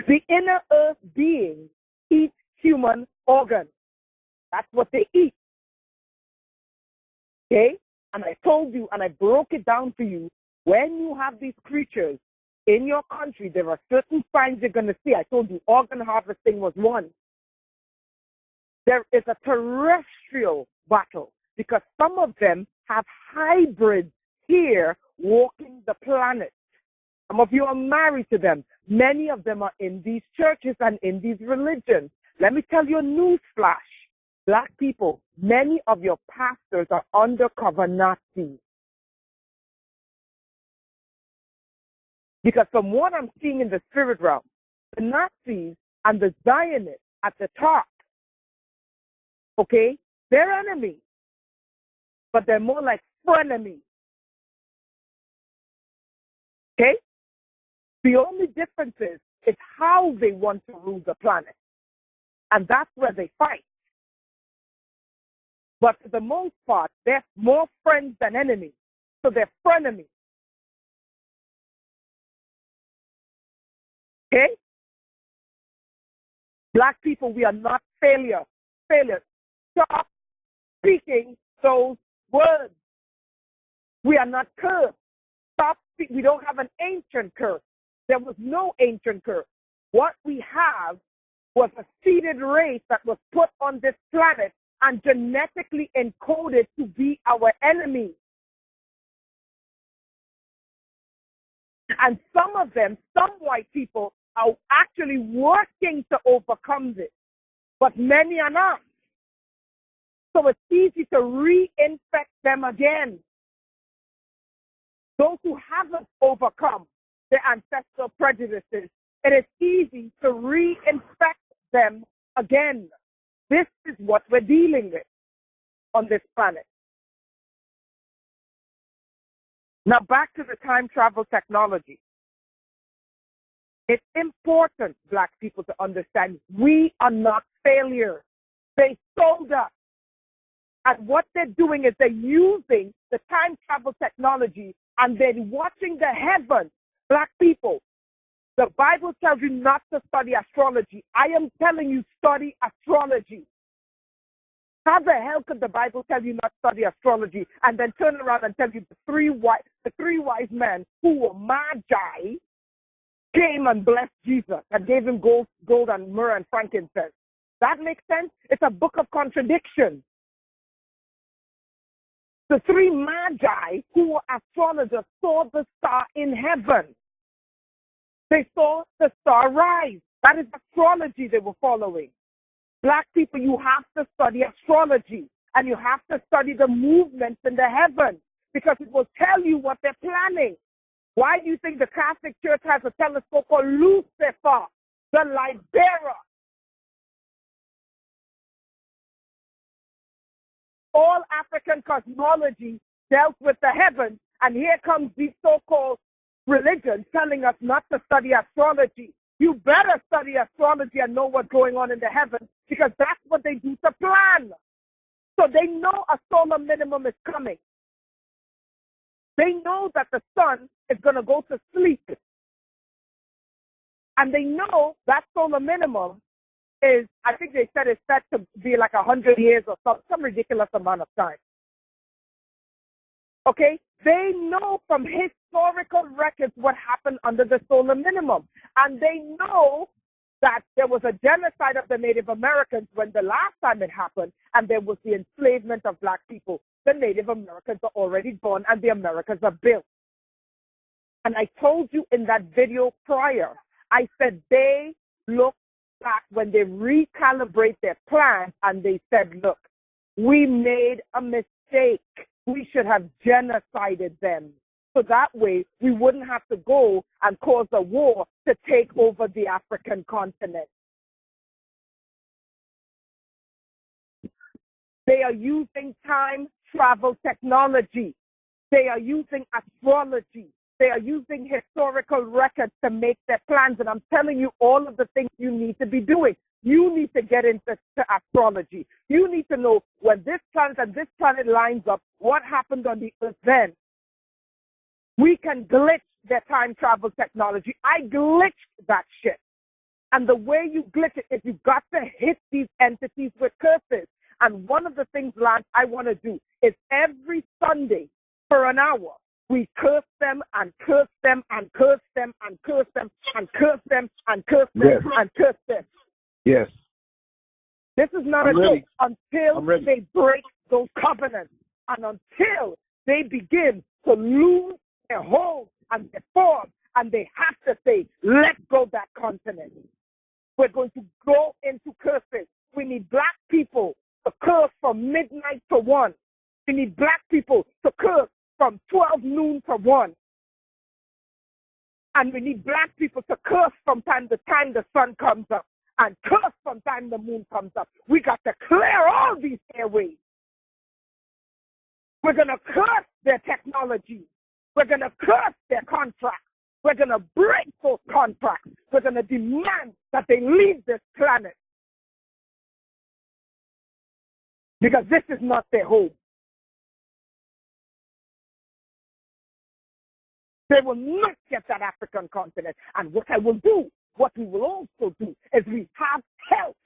The inner earth beings eat human organs. That's what they eat. Okay? And I told you, and I broke it down to you, when you have these creatures in your country, there are certain signs you're going to see. I told you organ harvesting was one. There is a terrestrial battle because some of them have hybrids here walking the planet. Some of you are married to them. Many of them are in these churches and in these religions. Let me tell you a news flash. Black people, many of your pastors are undercover Nazis. Because from what I'm seeing in the spirit realm, the Nazis and the Zionists at the top, okay, they're enemies, but they're more like frenemies. Okay? The only difference is how they want to rule the planet. And that's where they fight. But for the most part, they're more friends than enemies. So they're frenemies. Okay? Black people, we are not failures. Stop speaking those words. We are not cursed. Stop speaking. We don't have an ancient curse. There was no ancient curse. What we have was a seeded race that was put on this planet and genetically encoded to be our enemy. And some of them, some white people, are actually working to overcome this, but many are not. So it's easy to reinfect them again. Those who haven't overcome their ancestral prejudices, it is easy to reinfect them again. This is what we're dealing with on this planet. Now back to the time travel technology. It's important, black people, to understand we are not failures. They sold us. And what they're doing is they're using the time travel technology and they're watching the heavens. Black people, the Bible tells you not to study astrology. I am telling you, study astrology. How the hell could the Bible tell you not to study astrology and then turn around and tell you the three wise men who were magi came and blessed Jesus and gave him gold and myrrh and frankincense? That makes sense? It's a book of contradictions. The three magi who were astrologers saw the star in heaven. They saw the star rise. That is astrology they were following. Black people, you have to study astrology and you have to study the movements in the heavens because it will tell you what they're planning. Why do you think the Catholic Church has a telescope called Lucifer, the light bearer? All African cosmology dealt with the heavens, and here comes these so-called religions telling us not to study astrology. You better study astrology and know what's going on in the heavens because that's what they do to plan. So they know a solar minimum is coming. They know that the sun is going to go to sleep. And they know that solar minimum is, I think they said it's set to be like 100 years or some ridiculous amount of time. Okay? They know from historical records what happened under the solar minimum. And they know that there was a genocide of the Native Americans when the last time it happened, and there was the enslavement of black people. The Native Americans are already born, and the Americans are built. And I told you in that video prior, I said they look back when they recalibrate their plans, and they said, look, we made a mistake. We should have genocided them. So that way, we wouldn't have to go and cause a war to take over the African continent. They are using time travel technology. They are using astrology. They are using historical records to make their plans. And I'm telling you all of the things you need to be doing. You need to get into astrology. You need to know when this planet and this planet lines up, what happened on the earth then. We can glitch their time travel technology. I glitched that shit. And the way you glitch it is you've got to hit these entities with curses. And one of the things, Lance, I want to do is every Sunday for an hour, we curse them and curse them and curse them and curse them and curse them and curse them and curse them. Yes. This is not a joke until they break those covenants and until they begin to lose their hold and their form, and they have to say, let go that continent. We're going to go into curses. We need black people to curse from midnight to 1. We need black people to curse from 12 noon to 1. And we need black people to curse from time to time the sun comes up and curse from time the moon comes up. We got to clear all these airways. We're going to curse their technology. We're going to curse their contracts. We're going to break those contracts. We're going to demand that they leave this planet. Because this is not their home. They will not get that African continent. And what I will do, what we will also do, is we have help.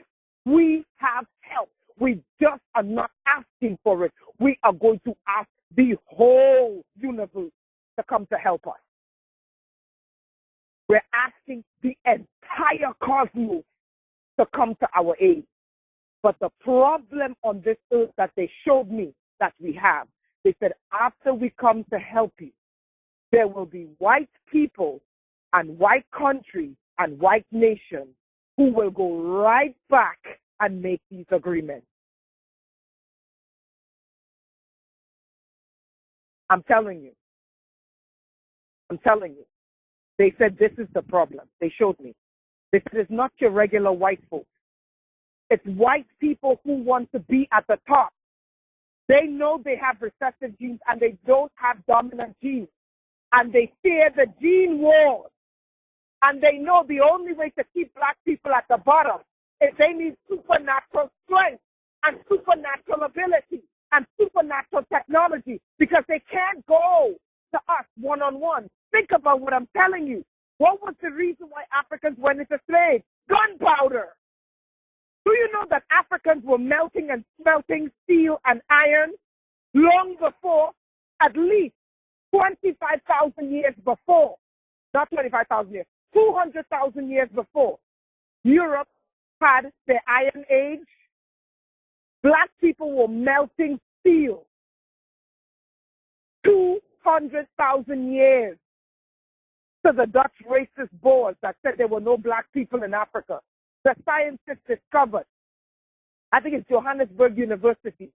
We have help. We just are not asking for it. We are going to ask the whole universe to come to help us. We're asking the entire cosmos to come to our aid. But the problem on this earth that they showed me that we have, they said, after we come to help you, there will be white people and white countries and white nations who will go right back and make these agreements. I'm telling you. I'm telling you. They said this is the problem. They showed me. This is not your regular white folks. It's white people who want to be at the top. They know they have recessive genes and they don't have dominant genes. And they fear the gene wars. And they know the only way to keep black people at the bottom is they need supernatural strength and supernatural ability and supernatural technology because they can't go to us one-on-one. Think about what I'm telling you. What was the reason why Africans went into slaves? Gunpowder. Do you know that Africans were melting and smelting steel and iron long before, at least 25,000 years before? Not 25,000 years, 200,000 years before. Europe had their Iron Age. Black people were melting steel 200,000 years to the Dutch racist Boers that said there were no black people in Africa. The scientists discovered, I think it's Johannesburg University,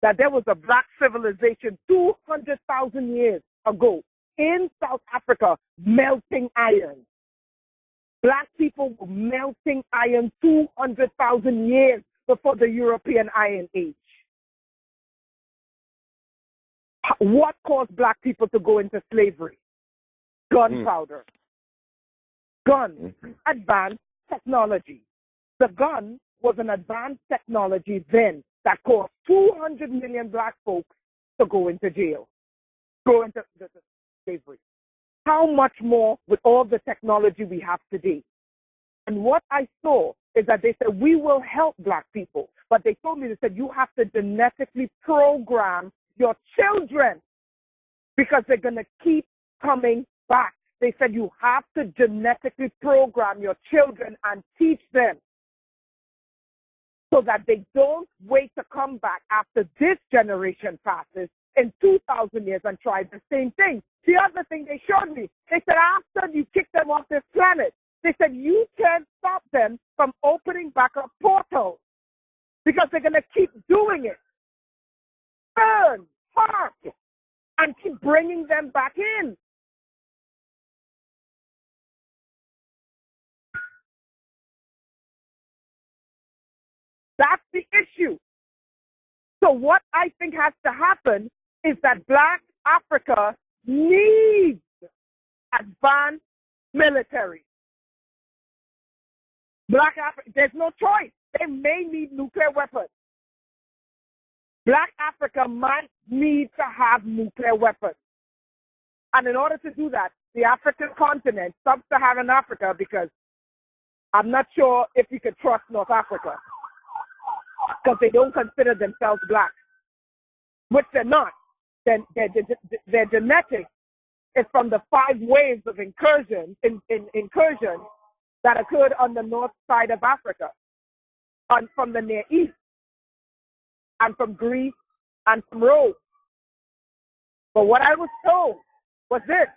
that there was a black civilization 200,000 years ago in South Africa melting iron. Black people were melting iron 200,000 years before the European Iron Age. What caused black people to go into slavery? Gunpowder. Guns. Advanced technology. The gun was an advanced technology then that caused 200 million black folks to go into jail, go into slavery. How much more with all the technology we have today? And what I saw is that they said, we will help black people. But they told me, they said, you have to genetically program your children because they're going to keep coming back. They said, you have to genetically program your children and teach them so that they don't wait to come back after this generation passes in 2,000 years and try the same thing. The other thing they showed me, they said after you kick them off this planet, they said you can't stop them from opening back up portals because they're going to keep doing it. Burn, hark, and keep bringing them back in. That's the issue. So what I think has to happen is that Black Africa needs advanced military. Black Africa, there's no choice. They may need nuclear weapons. Black Africa might need to have nuclear weapons. And in order to do that, the African continent, sub-Saharan Africa, because I'm not sure if you could trust North Africa, because they don't consider themselves black, which they're not. Their genetics is from the 5 waves of incursion that occurred on the north side of Africa, from the Near East, and from Greece, and from Rome. But what I was told was this.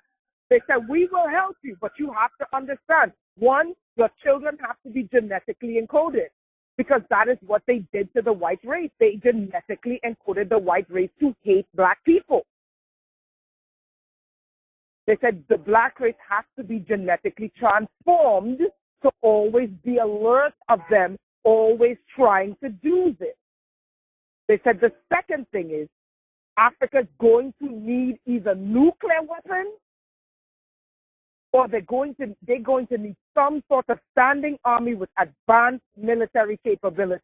They said, we will help you, but you have to understand, one, your children have to be genetically encoded, because that is what they did to the white race. They genetically encoded the white race to hate black people. They said the black race has to be genetically transformed to always be alert of them, always trying to do this. They said the second thing is Africa's going to need either nuclear weapons or they're going to need some sort of standing army with advanced military capability,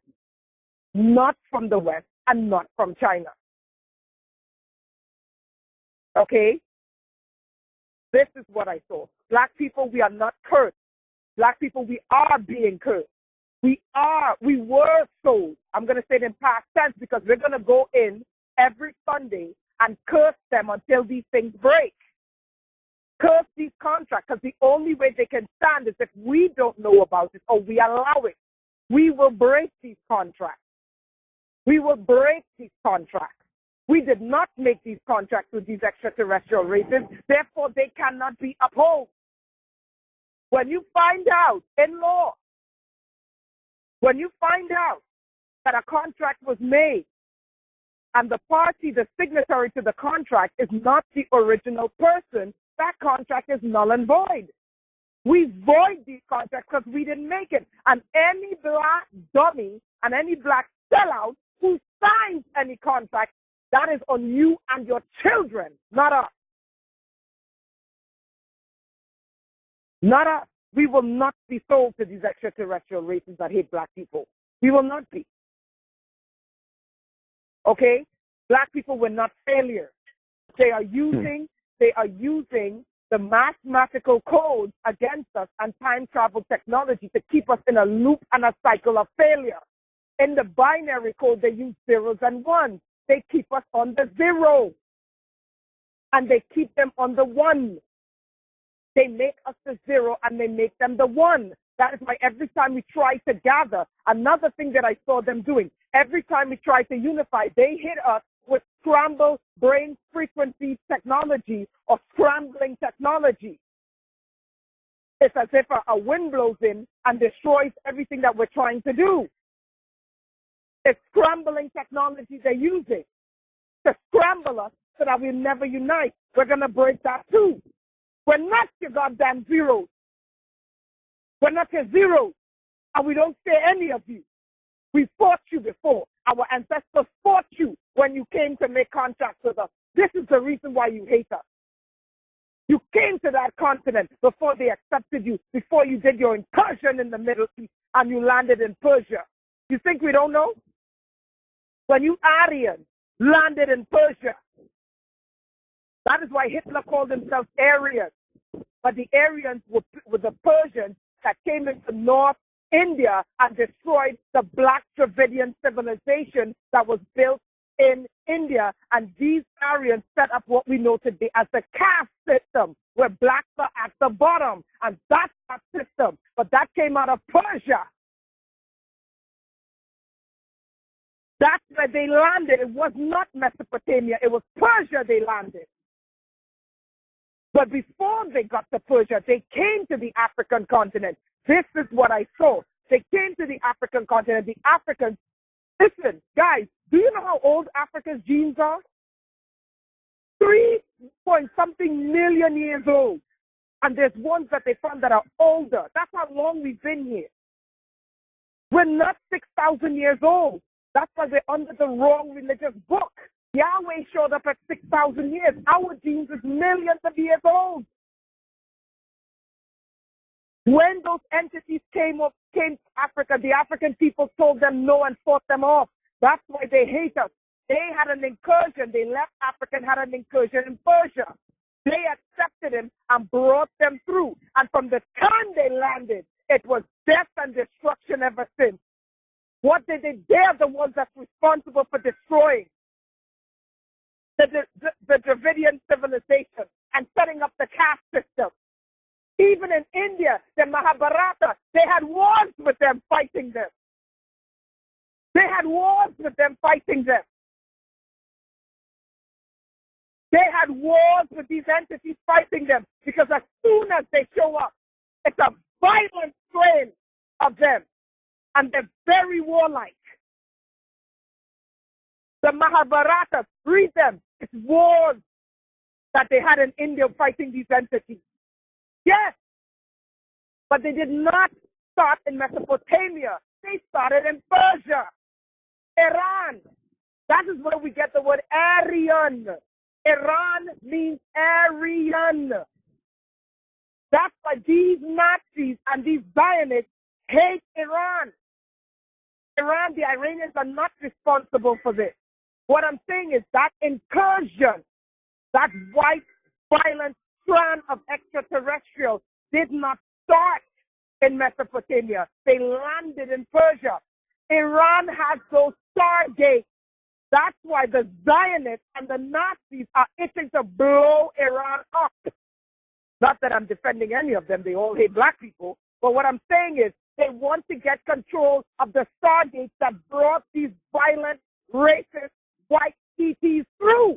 not from the West and not from China. Okay? This is what I saw. Black people, we are not cursed. Black people, we are being cursed. We were sold. I'm going to say it in past tense because we're going to go in every Sunday and curse them until these things break. Curse these contracts, because the only way they can stand is if we don't know about it or we allow it. We will break these contracts. We will break these contracts. We did not make these contracts with these extraterrestrial races, therefore they cannot be upheld. When you find out in law, when you find out that a contract was made and the party, the signatory to the contract, is not the original person, that contract is null and void. We void these contracts because we didn't make it. And any black dummy and any black sellout who signs any contract, that is on you and your children, not us. Not us. We will not be sold to these extraterrestrial races that hate black people. We will not be. Okay? Black people were not failures. They are using the mathematical codes against us and time travel technology to keep us in a loop and a cycle of failure. In the binary code, they use zeros and ones. They keep us on the 0. And they keep them on the 1. They make us the 0 and they make them the 1. That is why every time we try to gather, another thing that I saw them doing, every time we try to unify, they hit us with scrambled brain frequency technology or scrambling technology. It's as if a wind blows in and destroys everything that we're trying to do. It's scrambling technology they're using to scramble us so that we'll never unite. We're going to break that too. We're not your goddamn zeros. We're not your zeros. And we don't fear any of you. We fought you before. Our ancestors fought you when you came to make contracts with us. This is the reason why you hate us. You came to that continent before they accepted you, before you did your incursion in the Middle East and you landed in Persia. You think we don't know? When you Aryans landed in Persia, that is why Hitler called himself Aryans. But the Aryans were the Persians that came into North India and destroyed the Black Dravidian civilization that was built in India. And these Aryans set up what we know today as the caste system, where blacks are at the bottom. And that's that system. But that came out of Persia. That's where they landed. It was not Mesopotamia. It was Persia they landed. But before they got to Persia, they came to the African continent. This is what I saw. They came to the African continent. The Africans, listen, guys, do you know how old Africa's genes are? 3 6-point-something million years old. And there's ones that they found that are older. That's how long we've been here. We're not 6,000 years old. That's why we're under the wrong religious book. Yahweh showed up at 6,000 years. Our genes is millions of years old. When those entities came to Africa, the African people told them no and fought them off. That's why they hate us. They had an incursion. They left Africa and had an incursion in Persia. They accepted him and brought them through. And from the time they landed, it was death and destruction ever since. What did they? They're the ones that's responsible for destroying the Dravidian civilization and setting up the caste system. Even in India, the Mahabharata, they had wars with them fighting them. They had wars with them fighting them. They had wars with these entities fighting them because as soon as they show up, it's a violent strain of them and they're very warlike. The Mahabharata, read them. It's wars that they had in India fighting these entities. Yes, but they did not start in Mesopotamia. They started in Persia, Iran. That is where we get the word Aryan. Iran means Aryan. That's why these Nazis and these Zionists hate Iran. Iran, the Iranians are not responsible for this. What I'm saying is that incursion, that white, violent strand of extraterrestrials did not start in Mesopotamia. They landed in Persia. Iran has those stargates. That's why the Zionists and the Nazis are itching to blow Iran up. Not that I'm defending any of them. They all hate black people. But what I'm saying is they want to get control of the stargates that brought these violent, racist, white ETs through.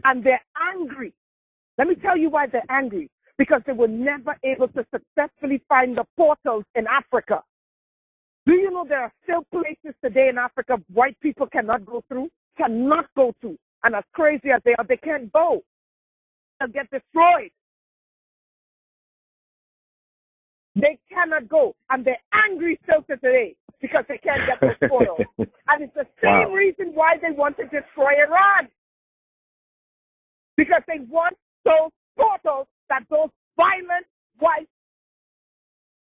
And they're angry. Let me tell you why they're angry. Because they were never able to successfully find the portals in Africa. Do you know there are still places today in Africa white people cannot go through? Cannot go to. And as crazy as they are, they can't go. They'll get destroyed. They cannot go. And they're angry still to today because they can't get those portals. And it's the same reason why they want to destroy Iran. Because they want those portals that those violent, white,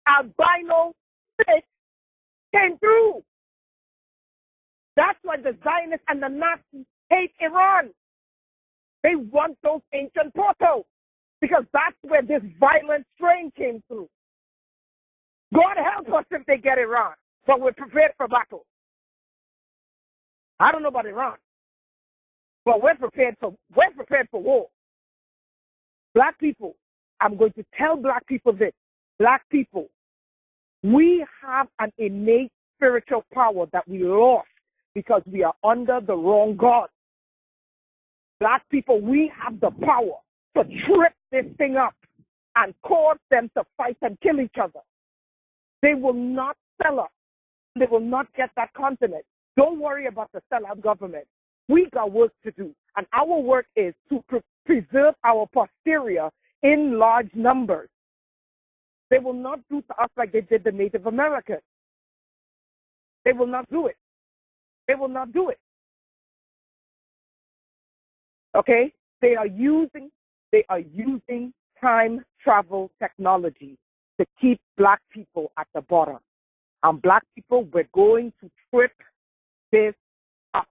albino fish came through. That's why the Zionists and the Nazis hate Iran. They want those ancient portals because that's where this violent strain came through. God help us if they get Iran, but we're prepared for battle. I don't know about Iran, but we're prepared for war. Black people, I'm going to tell black people this. Black people, we have an innate spiritual power that we lost because we are under the wrong God. Black people, we have the power to trip this thing up and cause them to fight and kill each other. They will not sell us. They will not get that continent. Don't worry about the sellout government. We got work to do. And our work is to preserve our posterior in large numbers. They will not do to us like they did the Native Americans. They will not do it. They will not do it. Okay? They are using time travel technology to keep black people at the bottom. And black people, we're going to trip this up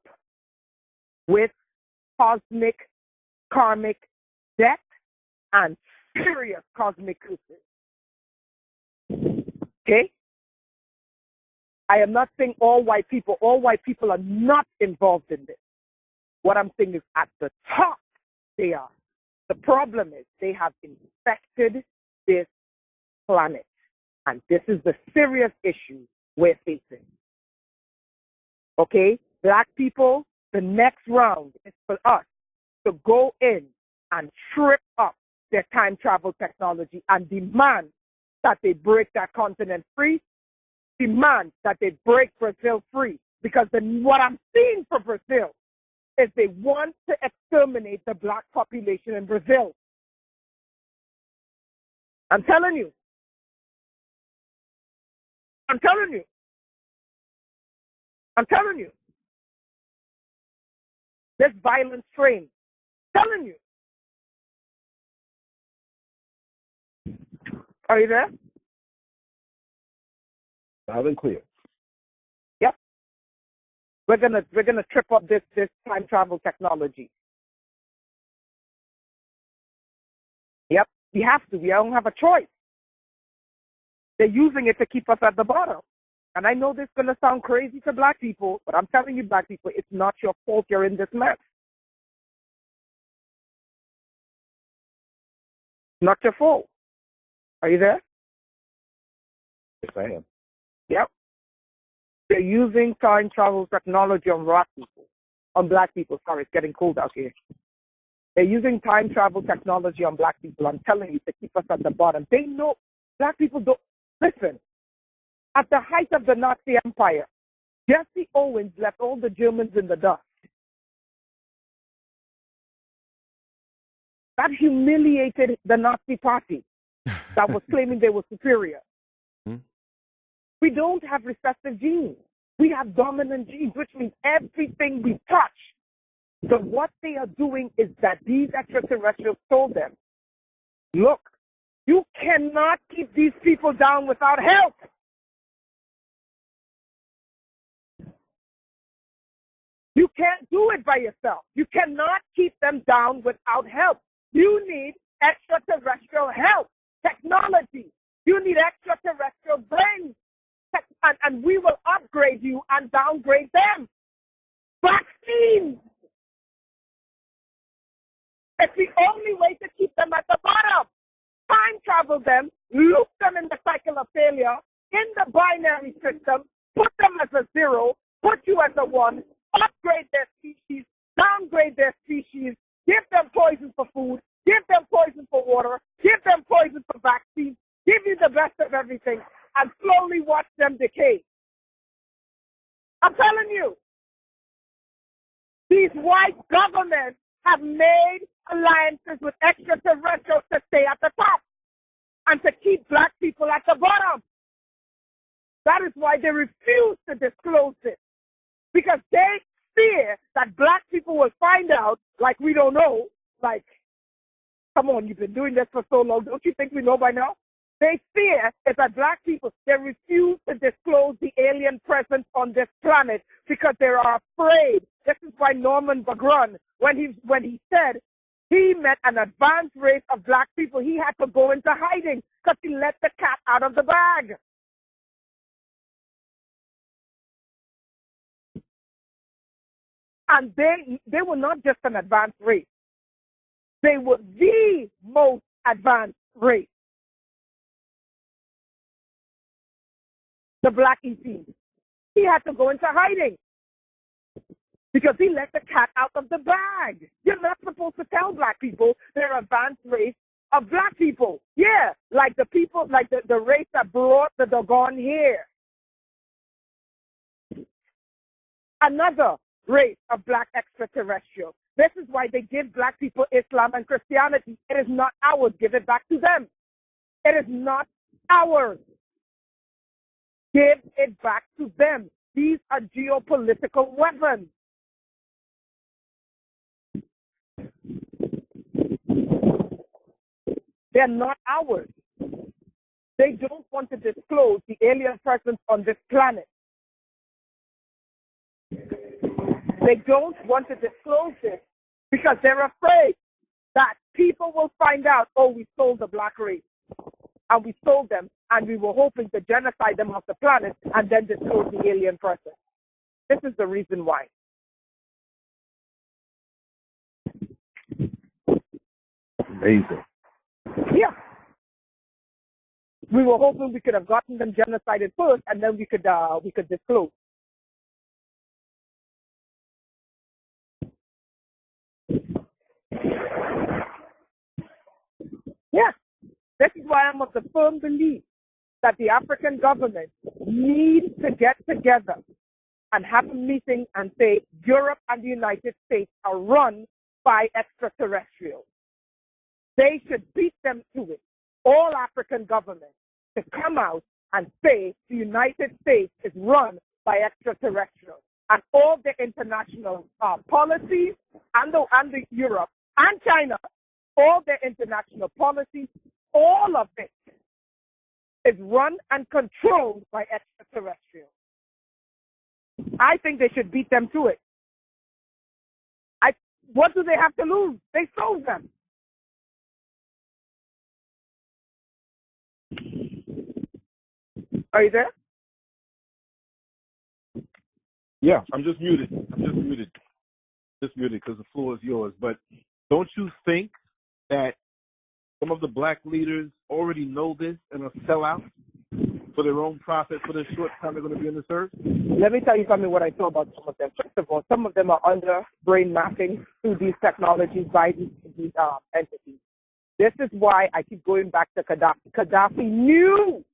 with cosmic, karmic death and serious cosmic curses. Okay? I am not saying all white people are not involved in this. What I'm saying is at the top they are. The problem is they have infected this planet. And this is the serious issue we're facing. Okay? Black people, the next round is for us to go in and trip up their time travel technology and demand that they break that continent free, demand that they break Brazil free, Because what I'm seeing for Brazil is they want to exterminate the black population in Brazil. I'm telling you. I'm telling you. I'm telling you. This violent strain. Telling you. Are you there? Loud and clear. Yep. We're gonna trip up this time travel technology. Yep. We have to. We don't have a choice. They're using it to keep us at the bottom. And I know this is going to sound crazy to black people, but I'm telling you, black people, it's not your fault you're in this mess. Not your fault. Are you there? Yes, I am. Yep. They're using time travel technology on black people. Sorry, it's getting cold out here. They're using time travel technology on black people, I'm telling you, to keep us at the bottom. They know black people don't. Listen, at the height of the Nazi Empire, Jesse Owens left all the Germans in the dust. That humiliated the Nazi party that was claiming they were superior. We don't have recessive genes. We have dominant genes, which means everything we touch. So what they are doing is that these extraterrestrials told them, look, you cannot keep these people down without help. You can't do it by yourself. You cannot keep them down without help. You need extraterrestrial help, technology. You need extraterrestrial brains. And we will upgrade you and downgrade them. Vaccines. It's the only way to keep them at the bottom. Time travel them, loop them in the cycle of failure, in the binary system, put them as a 0, put you as a 1, upgrade their species, downgrade their species, give them poison for food, give them poison for water, give them poison for vaccines, give you the best of everything, and slowly watch them decay. I'm telling you, these white governments have made alliances with extraterrestrials to stay at the top and to keep black people at the bottom. That is why they refuse to disclose it, because they fear that black people will find out, like we don't know, like, come on, you've been doing this for so long, don't you think we know by now? They fear is that black people, they refuse to disclose the alien presence on this planet because they are afraid. This is why Norman Bagron, when he said he met an advanced race of black people, he had to go into hiding because he let the cat out of the bag. And they were not just an advanced race. They were the most advanced race. The black ET. He had to go into hiding because he let the cat out of the bag. You're not supposed to tell black people they're an advanced race of black people. Yeah, like the people, like the race that brought the doggone here. Another race of black extraterrestrials. This is why they give black people Islam and Christianity. It is not ours. Give it back to them. It is not ours. Give it back to them. These are geopolitical weapons. They're not ours. They don't want to disclose the alien presence on this planet. They don't want to disclose this because they're afraid that people will find out, oh, we sold the black race. And we sold them, and we were hoping to genocide them off the planet and then disclose the alien presence. This is the reason why. Amazing. Yeah. We were hoping we could have gotten them genocided first, and then we could disclose. Yeah. This is why I'm of the firm belief that the African government needs to get together and have a meeting and say Europe and the United States are run by extraterrestrials. They should beat them to it. All African governments to come out and say the United States is run by extraterrestrials. And all the international policies and the Europe and China, all their international policies, all of it is run and controlled by extraterrestrials. I think they should beat them to it. What do they have to lose? They sold them. Are you there? Yeah, I'm just muted. Just muted because the floor is yours. But don't you think that some of the black leaders already know this and are sellouts for their own profit for the short time they're going to be in this earth? Let me tell you something what I know about some of them. First of all, some of them are under brain mapping through these technologies by these entities. This is why I keep going back to Gaddafi. Gaddafi knew,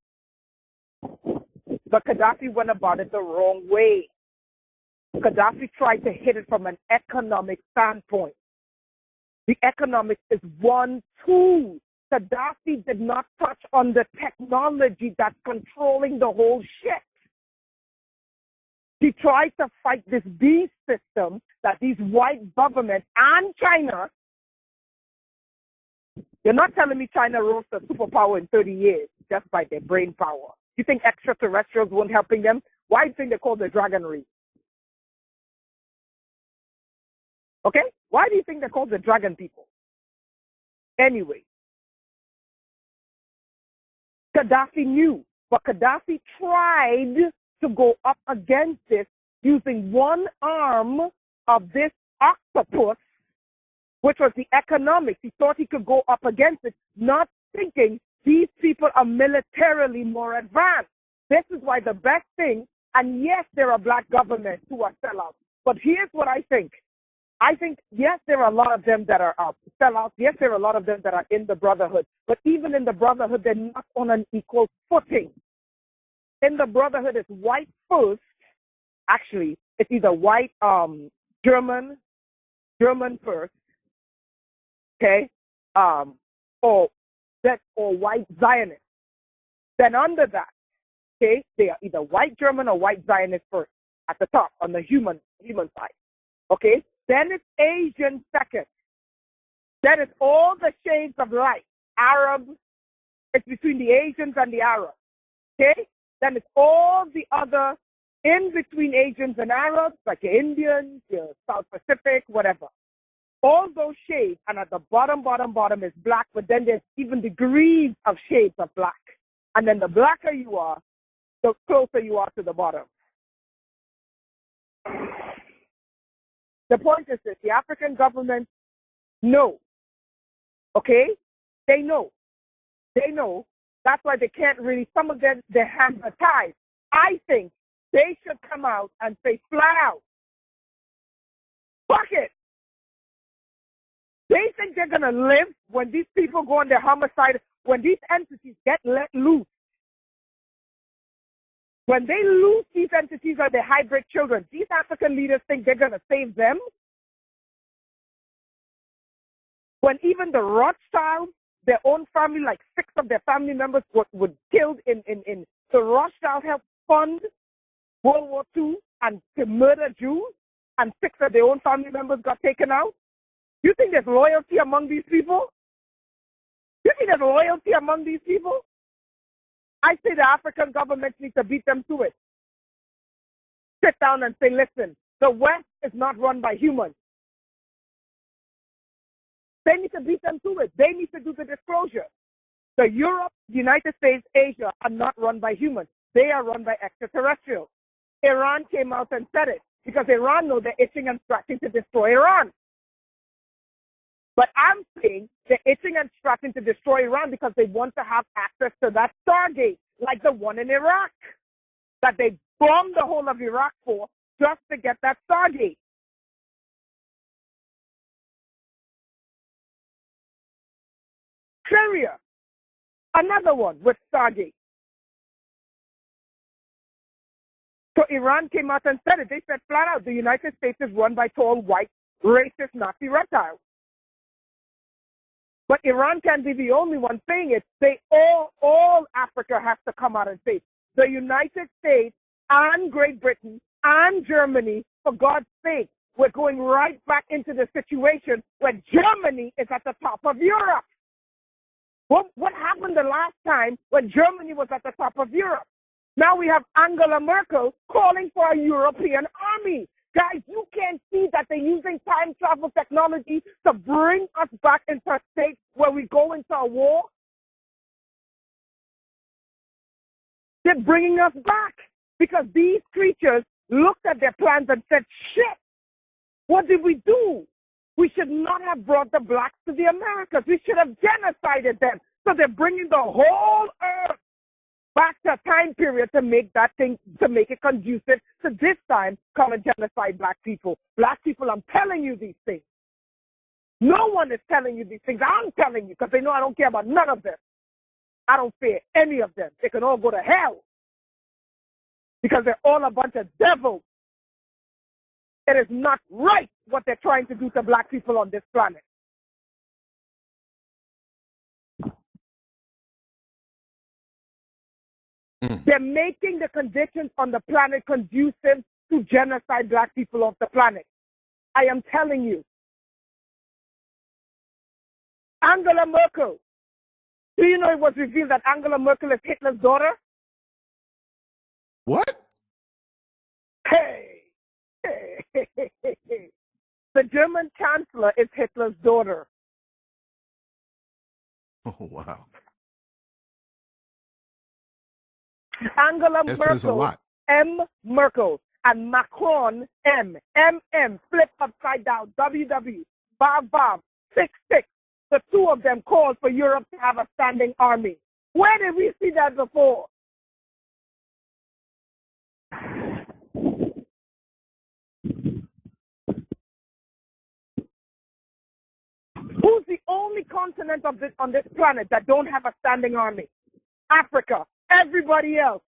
but Gaddafi went about it the wrong way. Gaddafi tried to hit it from an economic standpoint. The economics is one tool. Gaddafi did not touch on the technology that's controlling the whole shit. He tried to fight this beast system that these white governments and China. You're not telling me China rose to superpower in 30 years just by their brain power. You think extraterrestrials weren't helping them? Why do you think they call the dragon race? Okay? Why do you think they're called the dragon people? Anyway, Gaddafi knew, but Gaddafi tried to go up against this using one arm of this octopus, which was the economics. He thought he could go up against it, not thinking these people are militarily more advanced. This is why the best thing, and yes, there are black governments who are sellouts, but here's what I think. I think, yes, there are a lot of them that are sellouts. Yes, there are a lot of them that are in the Brotherhood. But even in the Brotherhood, they're not on an equal footing. In the Brotherhood, it's white first. Actually, it's either white, German first, okay, or white Zionist. Then under that, okay, they are either white German or white Zionist first at the top on the human side, okay. Then it's Asian second. Then it's all the shades of light. Arab, it's between the Asians and the Arabs. Okay? Then it's all the other in between Asians and Arabs, like your Indians, your South Pacific, whatever. All those shades, and at the bottom is black, but then there's even degrees of shades of black. And then the blacker you are, the closer you are to the bottom. The point is this, the African government know, okay? They know. That's why they can't really, some of them, their hands are tied. I think they should come out and say flat out, fuck it. They think they're going to live when these people go on their homicide, when these entities get let loose. When they lose these entities or their hybrid children, these African leaders think they're going to save them. When even the Rothschilds, their own family, like 6 of their family members were killed in the Rothschild helped fund World War II and to murder Jews, and 6 of their own family members got taken out. You think there's loyalty among these people? You think there's loyalty among these people? I say the African governments need to beat them to it. Sit down and say, listen, the West is not run by humans. They need to beat them to it. They need to do the disclosure. The Europe, United States, Asia are not run by humans. They are run by extraterrestrials. Iran came out and said it because Iran knows they're itching and scratching to destroy Iran. But I'm saying they're itching and scratching to destroy Iran because they want to have access to that Stargate, like the one in Iraq, that they bombed the whole of Iraq for just to get that Stargate. Syria, another one with Stargate. So Iran came out and said it. They said flat out, the United States is run by tall, white, racist Nazi reptiles. But Iran can't be the only one saying it. All Africa has to come out and say it. The United States and Great Britain and Germany, for God's sake, we're going right back into the situation where Germany is at the top of Europe. What happened the last time when Germany was at the top of Europe? Now we have Angela Merkel calling for a European army. Guys, you can't see that they're using time travel technology to bring us back into a state where we go into a war? They're bringing us back because these creatures looked at their plans and said, shit, what did we do? We should not have brought the blacks to the Americas. We should have genocided them. So they're bringing the whole earth back to a time period to make that thing, to make it conducive to this time, come and genocide black people. Black people, I'm telling you these things. No one is telling you these things. I'm telling you because they know I don't care about none of them. I don't fear any of them. They can all go to hell because they're all a bunch of devils. It is not right what they're trying to do to black people on this planet. They're making the conditions on the planet conducive to genocide black people off the planet. I am telling you. Angela Merkel. Do you know it was revealed that Angela Merkel is Hitler's daughter? What? Hey. The German chancellor is Hitler's daughter. Oh, wow. Angela That Merkel, says a lot. M. Merkel, and Macron, M. Flip upside down, WW, Vav, 66. The two of them called for Europe to have a standing army. Where did we see that before? Who's the only continent on this planet that don't have a standing army? Africa. Everybody else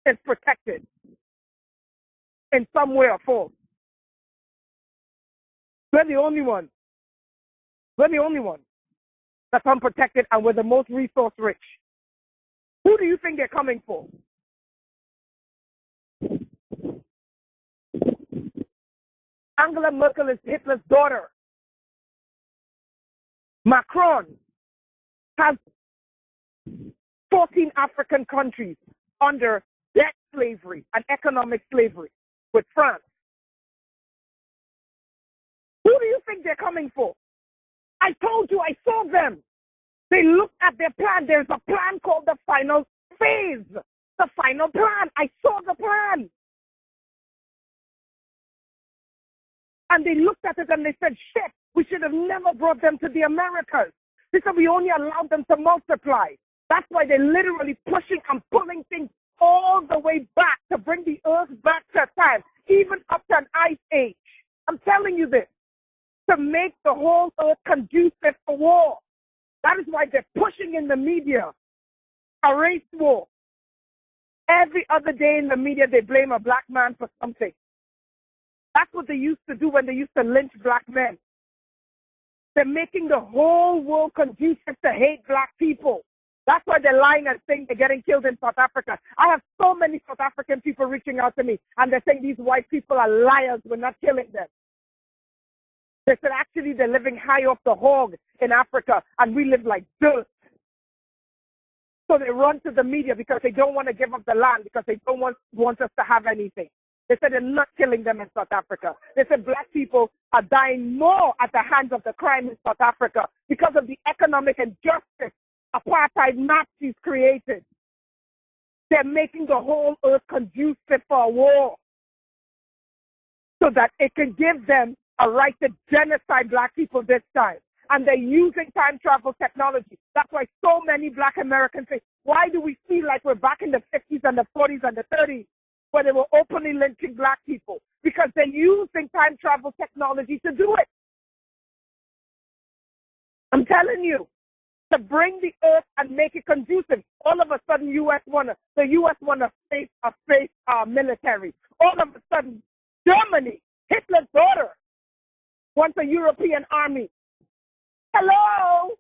is protected in some way or form. We're the only one. We're the only one that's unprotected, and we're the most resource rich. Who do you think they're coming for? Angela Merkel is Hitler's daughter. Macron has 14 African countries under debt slavery and economic slavery with France. Who do you think they're coming for? I told you, I saw them. They looked at their plan. There's a plan called the final phase. The final plan. I saw the plan. And they looked at it and they said, shit, we should have never brought them to the Americas. They said we only allowed them to multiply. That's why they're literally pushing and pulling things all the way back to bring the earth back to time, even up to an ice age. I'm telling you this, to make the whole earth conducive for war. That is why they're pushing in the media a race war. Every other day in the media, they blame a black man for something. That's what they used to do when they used to lynch black men. They're making the whole world conducive to hate black people. That's why they're lying and saying they're getting killed in South Africa. I have so many South African people reaching out to me, and they're saying these white people are liars. We're not killing them. They said actually they're living high off the hog in Africa, and we live like dirt. So they run to the media because they don't want to give up the land, because they don't want us to have anything. They said they're not killing them in South Africa. They said black people are dying more at the hands of the crime in South Africa because of the economic injustice apartheid Nazis created. They're making the whole earth conducive for a war so that it can give them a right to genocide black people this time. And they're using time travel technology. That's why so many black Americans say, why do we feel like we're back in the 50s and the 40s and the 30s where they were openly lynching black people? Because they're using time travel technology to do it. I'm telling you. to bring the earth and make it conducive. All of a sudden, the U.S. want a space military. All of a sudden, Germany, Hitler's daughter, wants a European army. Hello?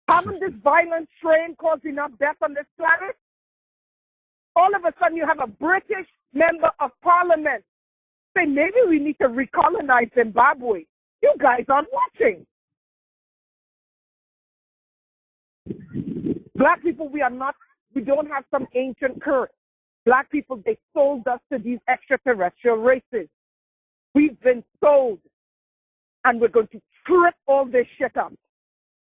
Haven't this violent strain caused enough death on this planet? All of a sudden, you have a British member of parliament say, maybe we need to recolonize Zimbabwe. You guys aren't watching. Black people, we don't have some ancient curse. Black people, they sold us to these extraterrestrial races. We've been sold. And we're going to trip all this shit up.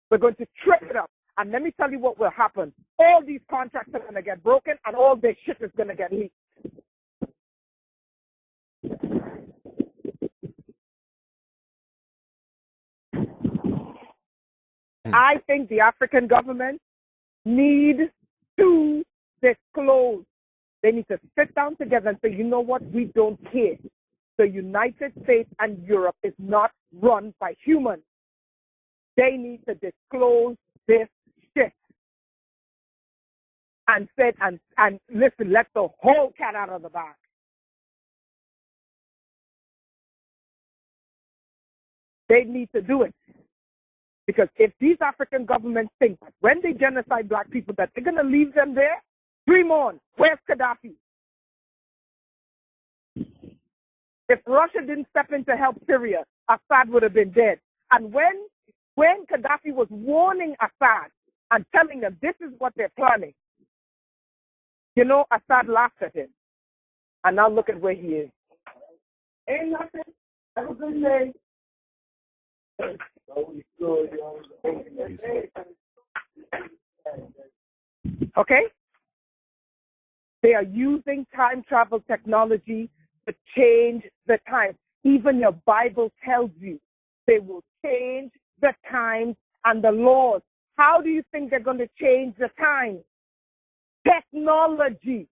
We're going to trip it up. And let me tell you what will happen. All these contracts are going to get broken and all this shit is going to get leaked. I think the African government need to disclose. They need to sit down together and say, you know what, we don't care. The United States and Europe is not run by humans. They need to disclose this shit. And said, and listen, let the whole cat out of the bag. They need to do it. Because if these African governments think that when they genocide black people that they're going to leave them there, dream on. Where's Gaddafi? If Russia didn't step in to help Syria, Assad would have been dead. And when Gaddafi was warning Assad and telling them this is what they're planning, you know, Assad laughed at him. And now look at where he is. Ain't nothing. Have a good day. Okay? They are using time travel technology to change the time. Even your Bible tells you they will change the times and the laws. How do you think they're going to change the times? Technology.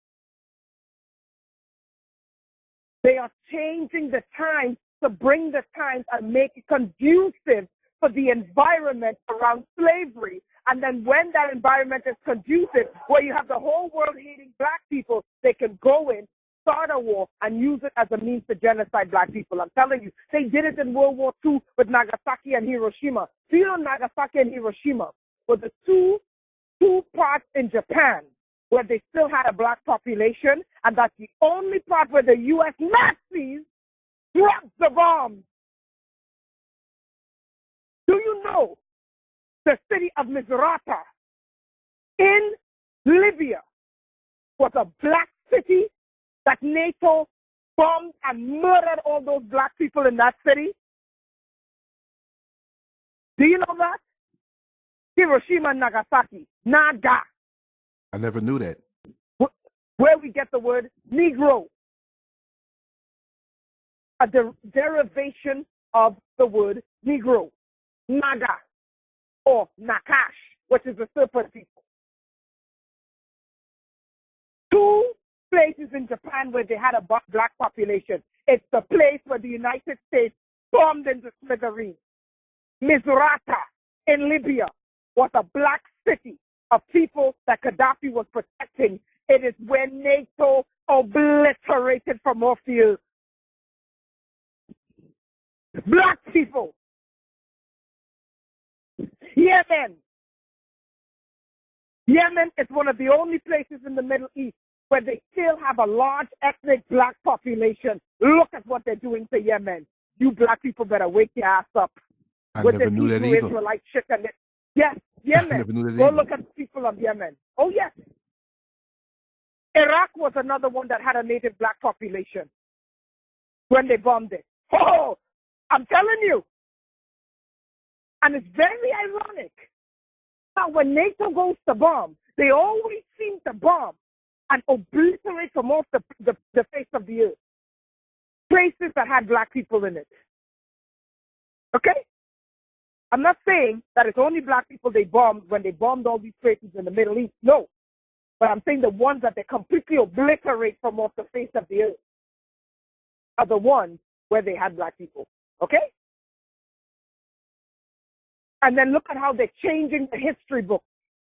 They are changing the times to bring the times and make it conducive for the environment around slavery. And then when that environment is conducive, where you have the whole world hating black people, they can go in, start a war, and use it as a means to genocide black people. I'm telling you, they did it in World War II with Nagasaki and Hiroshima. Do you know Nagasaki and Hiroshima were the two parts in Japan where they still had a black population, and that's the only part where the U.S. Nazis dropped the bomb. Do you know the city of Misrata in Libya was a black city that NATO bombed and murdered all those black people in that city? Do you know that? Hiroshima and Nagasaki. Naga. I never knew that. Where we get the word Negro. A derivation of the word Negro. Naga. Or Nakash, which is the serpent people. Two places in Japan where they had a black population. It's the place where the United States bombed into smithereens. Misrata in Libya was a black city of people that Gaddafi was protecting. It is where NATO obliterated from off the earth. Black people. Yemen. Yemen is one of the only places in the Middle East where they still have a large ethnic black population. Look at what they're doing to Yemen. You black people better wake your ass up. I with never knew that either. Israelite shit and it. Yes, Yemen. I never knew that Go either. look at the people of Yemen. Oh, yes. Iraq was another one that had a native black population when they bombed it. Oh, I'm telling you. And it's very ironic. Now, when NATO goes to bomb, they always seem to bomb and obliterate from off the face of the earth places that had black people in it. Okay? I'm not saying that it's only black people they bombed when they bombed all these places in the Middle East. No. But I'm saying the ones that they completely obliterate from off the face of the earth are the ones where they had black people. Okay? And then look at how they're changing the history book.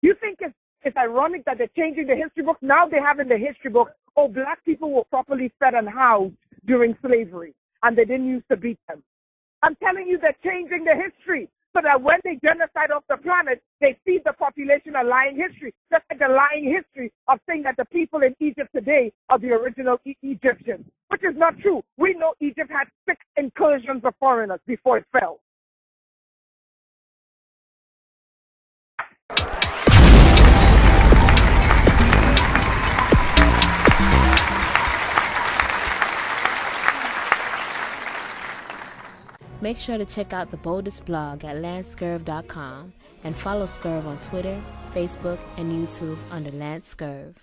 You think it's ironic that they're changing the history book? Now they have in the history book, oh, black people were properly fed and housed during slavery, and they didn't used to beat them. I'm telling you, they're changing the history so that when they genocide off the planet, they feed the population a lying history, just like the lying history of saying that the people in Egypt today are the original Egyptians, which is not true. We know Egypt had 6 incursions of foreigners before it fell. Make sure to check out the boldest blog at lancescurv.com and follow Scurv on Twitter, Facebook, and YouTube under Lance Scurv.